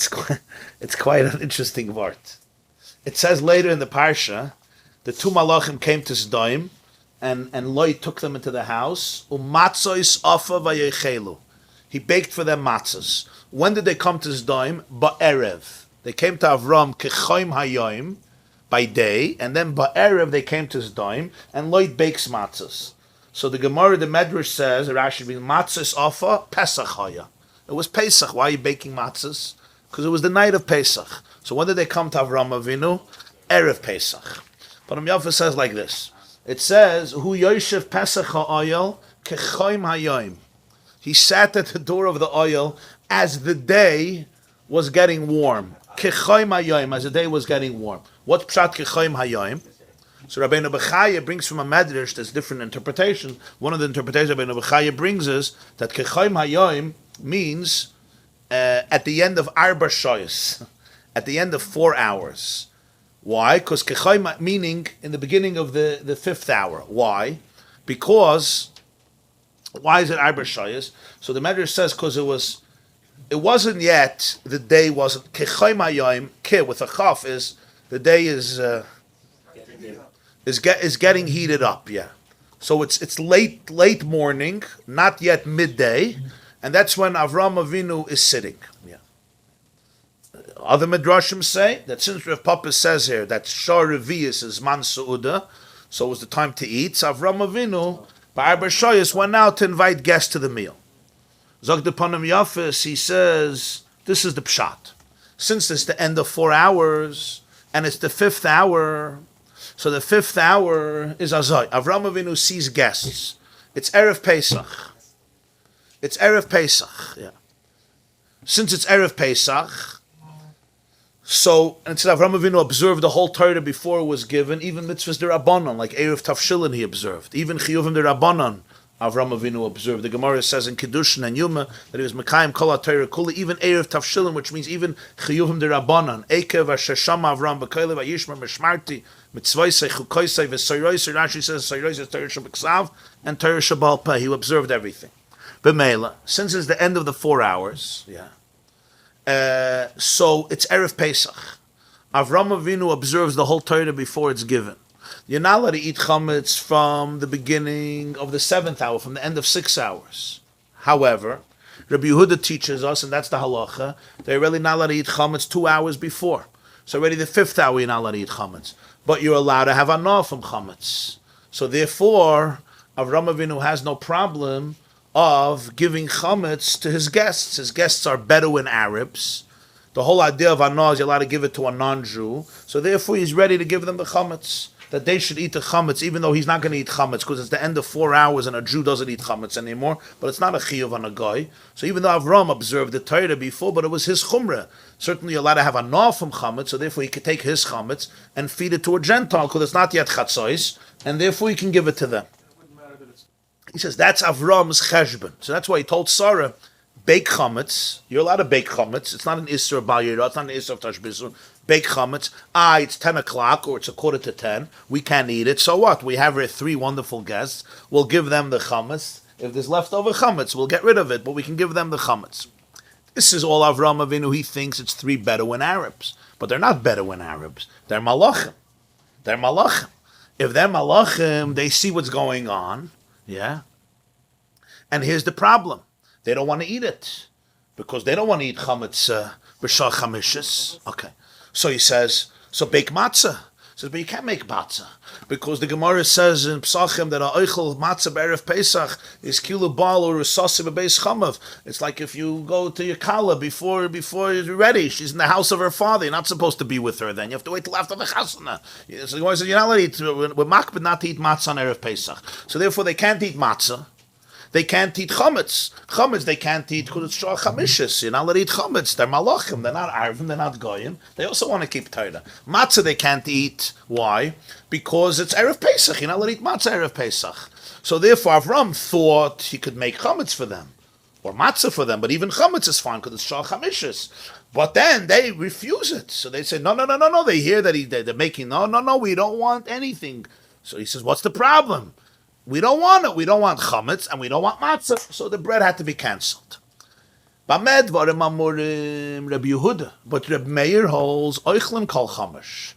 quite an interesting word. It says later in the Parsha, the two malachim came to Sodom, and Lot took them into the house, umatzois afa vayakhelu. He baked for them matzahs. When did they come to Sodom? Ba'erev. They came to Avraham kechoim hayoim, by day, and then ba'erev they came to Sodom, and Lot bakes matzahs. So the Gemara, the Medrash says, Rashi brings matzahs afa Pesach haya. It was Pesach. Why are you baking matzahs? Because it was the night of Pesach. So when did they come to Avraham Avinu? Erev Pesach. But Yafa says like this. It says, Hu Yoshev Pesach ha'oyel kechoim hayoim. He sat at the door of the oil as the day was getting warm. Kechoim hayoim, as the day was getting warm. What's pshat kechoim hayoim? So Rabbeinu Bechaya brings from a Medrash, there's different interpretations. One of the interpretations Rabbeinu Bechaya brings is that kechoim hayoim means at the end of Arba Shoyos, at the end of 4 hours. Why? Because kechoim meaning in the beginning of the 5th hour. Why? Because, why is it Arba Shoyos? So the Medrash says because it wasn't yet, the day wasn't, kechoim hayoim, ke with a chaf is, the day is getting heated up, yeah. So it's late morning, not yet midday, and that's when Avraham Avinu is sitting. Yeah. Other midrashim say that since Rav Papa says here that Shar Revius is Man Su'uda, so it was the time to eat, so Avraham Avinu, by Arba Shoyos, went out to invite guests to the meal. Zog de Panim Yafis, he says, this is the pshat. Since it's the end of 4 hours, and it's the 5th hour, so the 5th hour is Azai. Avraham Avinu sees guests. It's Erev Pesach. It's Erev Pesach, yeah. Since it's Erev Pesach, so, and it's Avraham Avinu observed the whole Torah before it was given, even mitzvahs derabanan, like Erev Tafshilin he observed. Even Chiyuvim derabanan, Avraham Avinu observed. The Gemara says in Kiddushin and Yuma that he was Mekayim Kol HaTorah Kula, even Erev Tafshilin, which means even Chiyuvim derabanan. Ekev Hashashama Avraham B'Kolev Hayishmer Mishmarti Mitzvayse, chukoyse, v'soyroyse, Rashi says, soyroyse, Torah shebeksav, and Torah shebal peh. He observed everything. B'meila, since it's the end of the 4 hours, so it's Erev Pesach. Avraham Avinu observes the whole Torah before it's given. You're not allowed to eat chametz from the beginning of the 7th hour, from the end of 6 hours. However, Rabbi Yehuda teaches us, and that's the halacha, they're really not allowed to eat chametz 2 hours before. So already the 5th hour you're not allowed to eat chametz. But you're allowed to have anah from chametz. So therefore, Avraham Avinu has no problem of giving chametz to his guests. His guests are Bedouin Arabs. The whole idea of anah is you're allowed to give it to a non-Jew. So therefore he's ready to give them the chametz. That they should eat the chametz, even though he's not going to eat chametz, because it's the end of 4 hours and a Jew doesn't eat chametz anymore. But it's not a chiyuv on a guy. So even though Avraham observed the Torah before, but it was his chumrah. Certainly you're allowed to have anah from chametz, so therefore he could take his chametz and feed it to a Gentile, because it's not yet chatzos, and therefore he can give it to them. He says that's Avraham's cheshbon. So that's why he told Sarah, bake chametz. You're allowed to bake chametz. It's not an isser of bal yirah. It's not an isser of tashbisur. Bake chametz. It's 10 o'clock or it's a quarter to 10. We can't eat it. So what? We have 3 wonderful guests. We'll give them the chametz. If there's leftover chametz, we'll get rid of it, but we can give them the chametz. This is all Avraham Avinu. He thinks it's 3 Bedouin Arabs. But they're not Bedouin Arabs. They're malachim. They're malachim. If they're malachim, they see what's going on. Yeah. And here's the problem. They don't want to eat it. Because they don't want to eat chametz b'shar chamishis. Okay. So he says, so bake matzah. He says, but you can't make matzah. Because the Gemarah says in Pesachim that a oichel matzah b'erev Pesach is kilu bal or resosi b'beis chamav. It's like if you go to your kala before you're ready. She's in the house of her father. You're not supposed to be with her then. You have to wait till after the chasana. So the Gemarah says, you're not allowed to eat, we're makbid not to eat matzah on erev Pesach. So therefore they can't eat matzah. They can't eat chametz. Chametz they can't eat because it's shor chamishis. You're not allowed to eat chametz. They're malachim. They're not arvim. They're not goyim. They also want to keep Torah. Matzah they can't eat. Why? Because it's Erev Pesach. You're not allowed to eat matzah Erev Pesach. So therefore Avraham thought he could make chametz for them. Or matzah for them. But even chametz is fine because it's shor chamishis. But then they refuse it. So they say, no. They hear that they're making, no, we don't want anything. So he says, what's the problem? We don't want it. We don't want chametz and we don't want matzah. So the bread had to be cancelled. Bamed varim amurim Rabbi Yehuda, but Rabbi Meir holds oichlim kol chamesh.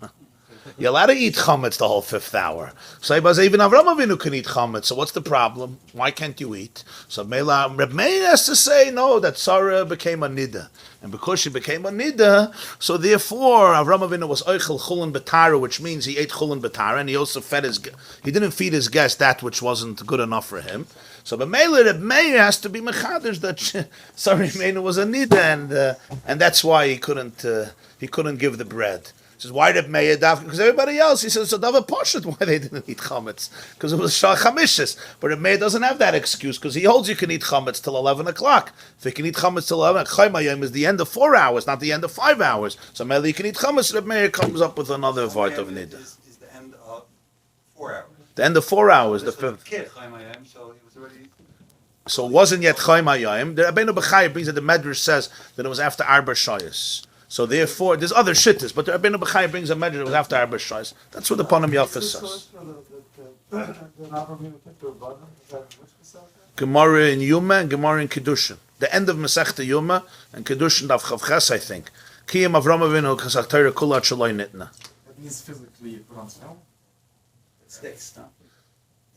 You're allowed to eat chametz the whole 5th hour. So even Avraham Avinu can eat chametz. So what's the problem? Why can't you eat? So Rabbi Meir has to say no. That Sarah became a nida, and because she became a nida, so therefore Avraham Avinu was oichel chulin betara, which means he ate chulin betara, and he also he didn't feed his guest that which wasn't good enough for him. So Rabbi Meir has to be mechadish that Sarah Meir was a nida, and that's why he couldn't give the bread. He says, why did Meir daf? Because everybody else, he says, so dava poshet, why they didn't eat chametz? Because it was shar chamishis. But Meir doesn't have that excuse, because he holds you can eat chametz till 11 o'clock. If you can eat chametz till 11, Chaim is the end of 4 hours, not the end of 5 hours. So Meir, you can eat chametz, and Meir comes up with another vart of nida. Is the end of 4 hours. The end of 4 hours, the 5th. Kid, Chaim, so he was already... So it wasn't yet Chaim Hayayim. The Rabbeinu B'chai brings that the Medrash says that it was after Arba Shayas. So therefore, there's other shittas, but the Rabbeinu B'chai brings a Medrash that it was after Arba Shayas. That's what the Panim Yafas says. Gemarah in Yuma and Gemarah in Kedushin. The end of Masechta Yuma and Kedushin Daf Chavches, I think. Kiyam Avraham Avinu Chazak Torah Kulat Shaloi Nitna. It means physically it put on snow. It sticks, no?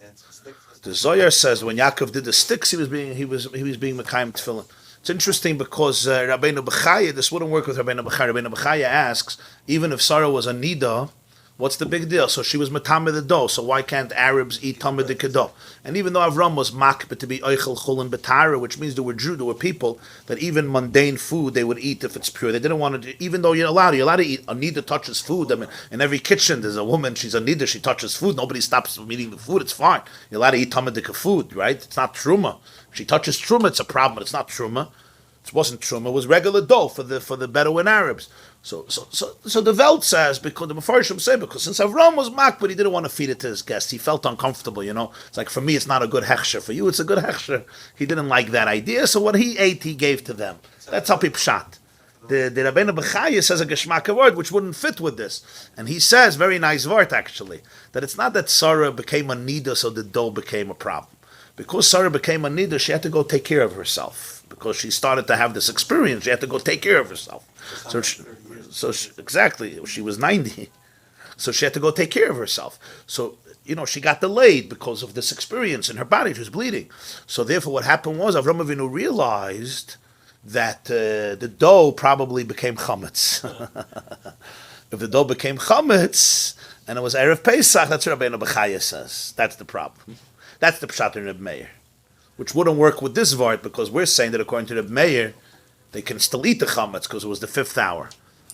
Yeah, it sticks. The Zohar says when Yaakov did the sticks, he was being Mekayim Tefillin. It's interesting because Rabbeinu B'chaya, this wouldn't work with Rabbeinu B'chaya. Rabbeinu B'chaya asks, even if Sarah was a nida, what's the big deal? So she was Matamid the dough, so why can't Arabs eat Tamid the Kedah? And even though Avram was makbet to be Oichel Chulin Betara, which means there were people that even mundane food they would eat if it's pure. They didn't want to, even though you're allowed to eat. A nida touches food. I mean, in every kitchen there's a woman, she's a nida, she touches food. Nobody stops from eating the food, it's fine. You're allowed to eat Tamid the food, right? It's not truma. If she touches truma, it's a problem, but it's not truma. It wasn't truma, it was regular dough for the Bedouin Arabs. So the Welt says, because the Mefarshim say, because since Avram was mak, but he didn't want to feed it to his guests, he felt uncomfortable, It's like, for me, it's not a good hechsher. For you, it's a good hechsher. He didn't like that idea, so what he ate, he gave to them. That's how people shot. The Rabbeinu B'chaya says a geschmack word which wouldn't fit with this. And he says, very nice word actually, that it's not that Sarah became a nida so the dough became a problem. Because Sarah became a nida, she had to go take care of herself. Because she started to have this experience, she had to go take care of herself. Exactly, she was 90. So she had to go take care of herself. So, she got delayed because of this experience in her body. She was bleeding. So therefore what happened was Avraham Avinu realized that the dough probably became chametz. If the dough became chametz, and it was Erev Pesach, that's what Rabbeinu B'chaya says. That's the problem. That's the pshat in Reb Meir. Which wouldn't work with this vart, because we're saying that according to Reb Meir, they can still eat the chametz, because it was the 5th hour.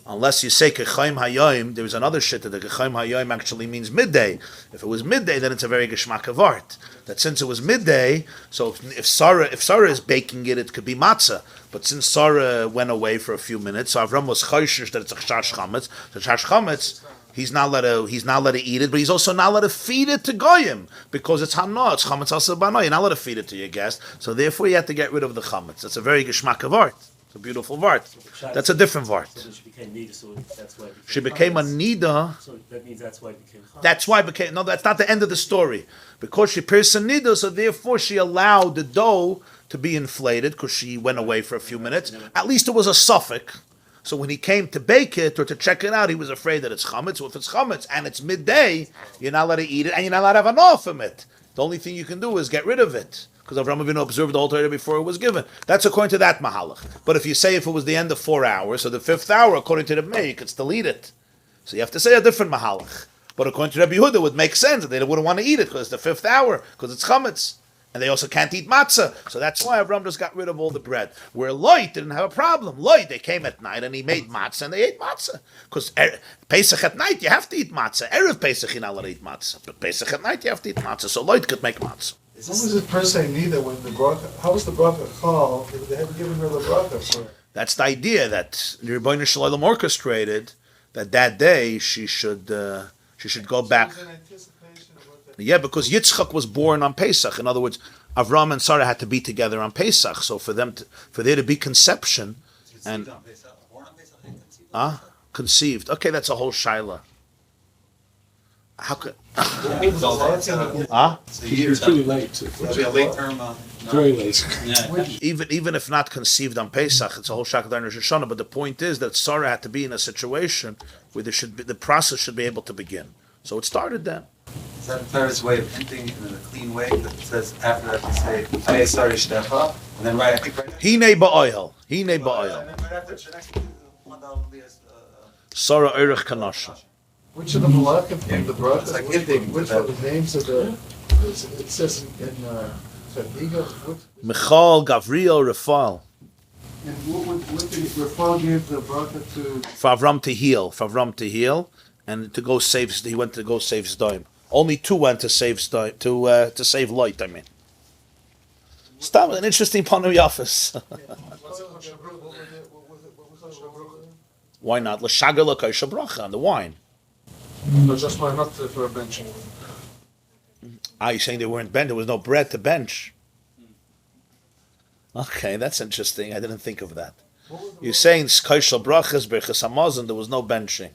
Unless you say Chaim Hayoim, there's another shit that the Chaim Hayoim actually means midday. If it was midday, then it's a very geschmack of art. That since it was midday, so if Sarah is baking it, it could be matzah. But since Sarah went away for a few minutes, so Avram was choishish that it's a chash chametz. The chash chametz, he's not allowed to eat it, but he's also not allowed to feed it to goyim because it's hana, it's chametz asabano. You're not allowed to feed it to your guest, so therefore you have to get rid of the chametz. That's a very geschmack of art. It's a beautiful vart. That's a different vart. So she became nida, so that's why She became a nida. So that means that's why it became chametz. That's why it became. No, that's not the end of the story. Because she pierced a nida, so therefore she allowed the dough to be inflated because she went away for a few minutes. At least it was a suffix. So when he came to bake it or to check it out, he was afraid that it's chametz. So if it's chametz and it's midday, you're not allowed to eat it and you're not allowed to have an off from it. The only thing you can do is get rid of it. Because Avraham Avinu observed the whole Torah before it was given. That's according to that mahalach. But if you say if it was the end of 4 hours, so the 5th hour, according to the Meir, you could still eat it. So you have to say a different mahalach. But according to Rabbi Yehuda, it would make sense that they wouldn't want to eat it because it's the 5th hour, because it's chametz. And they also can't eat matzah. So that's why Avraham just got rid of all the bread. Where Lot didn't have a problem. Lot, they came at night and he made matzah and they ate matzah. Because Pesach at night, you have to eat matzah. Erev Pesach, you're not allowed to eat matzah. But Pesach at night, you have to eat matzah. So Lot could make matzah. How was it per se neither when the bracha? How was the bracha chal? They hadn't given her the bracha for. That's the idea that the Rebbeinu Shalom orchestrated that day she should go back. She was in anticipation of what that. Yeah, because Yitzchak was born on Pesach. In other words, Avraham and Sarah had to be together on Pesach. So for there to be conception and conceived. Okay, that's a whole shaila. How could? It's pretty late. It'll be a late term. Very late. Even if not conceived on Pesach, it's a whole shakal and Rosh Hashanah. But the point is that Sarah had to be in a situation where the process should be able to begin. So it started then. Is that the Torah's way of ending in a clean way? That it says after that to say Hayeh Sarah Shtecha, and then right after. Hine ba'oil. Hine And ba'oil. then right after the next one down Sarah Eirich Kanasha. Which of the malachim gave the bracha? It's like Which were the names of the? It says in Chadiga. Michal, Gavriel, Rafal. And what did Rafal give the bracha to? For Avram to heal, and to go save. He went to go save Sdoim. Only 2 went to save Sdoim, to save Lot. I mean, stop. An interesting panu yafis. Why not? L'shagal l'kaisha bracha on the wine. No, just why not for a benching? You're saying they weren't bench? There was no bread to bench. Okay, that's interesting. I didn't think of that. You're saying kaisha brachas berchas hamazon. There was no benching.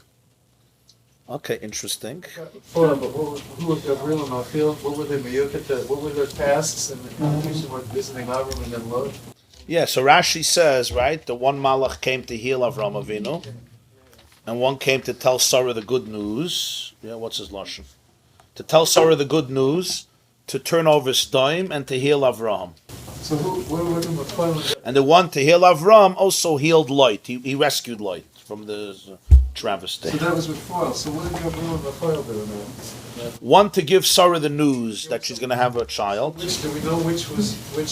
Okay, interesting. Who were Gabriel and Vayakhel? What were they miyuket? What were their tasks? And the were visiting Avraham and then Lot. Yeah, so Rashi says, right, the one malach came to heal Avraham Avinu, and one came to tell Sarah the good news. Yeah, what's his lashon? To tell Sarah the good news, to turn over Sdoim, and to heal Avraham. So where were the And the one to heal Avraham also healed Lot. He rescued Lot from the travesty. So that was with foil. So what did Gabriel and Vayakhel do now? One to give Sarah the news that she's going to have a child, Do we know which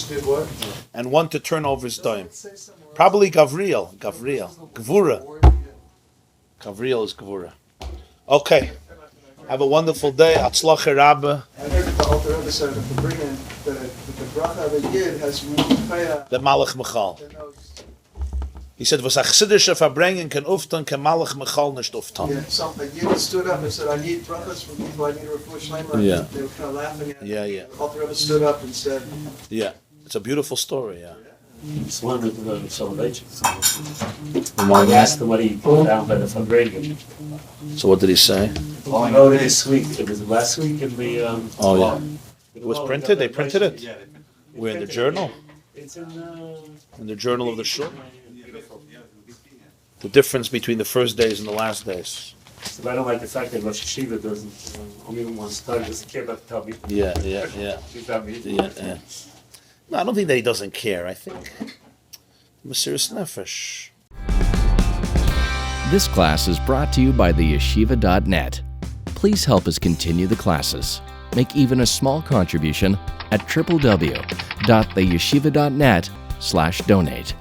did what? and one to turn over Sdoim. Probably Gavriel. Gvura. Gavriel is Gvura. Okay. Have a wonderful day. Atzlacha Rabbi. I heard that the Alter Rebbe said that the bringing the bracha of a yid has more The Malach Michal. He said, "Was a chassidische Verbringen can uftan, can Malach Michal nicht uftan." Yeah, something. A yid stood up and said, "I need brachas from people. I need a refuah shleima." Yeah. They were kind of laughing at it. Yeah. The Alter Rebbe stood up and said, Yeah. It's a beautiful story, yeah. It's one with the celebration. Remind I me. asked him what he put down by the fundraiser. So what did he say? Oh, I know this week, it was last week in the, Oh, yeah. It was printed? They printed it? Yeah, We're in the journal? It's In the journal of the Shul? beautiful, yeah. The difference between the first days and the last days. So I don't like the fact that Rosh Hashiva doesn't, only one star doesn't care about the Talmud. Yeah. She's not me. Yeah. No, I don't think that he doesn't care. I think Mesiras Nefesh. This class is brought to you by theyeshiva.net. Please help us continue the classes. Make even a small contribution at www.theyeshiva.net/donate.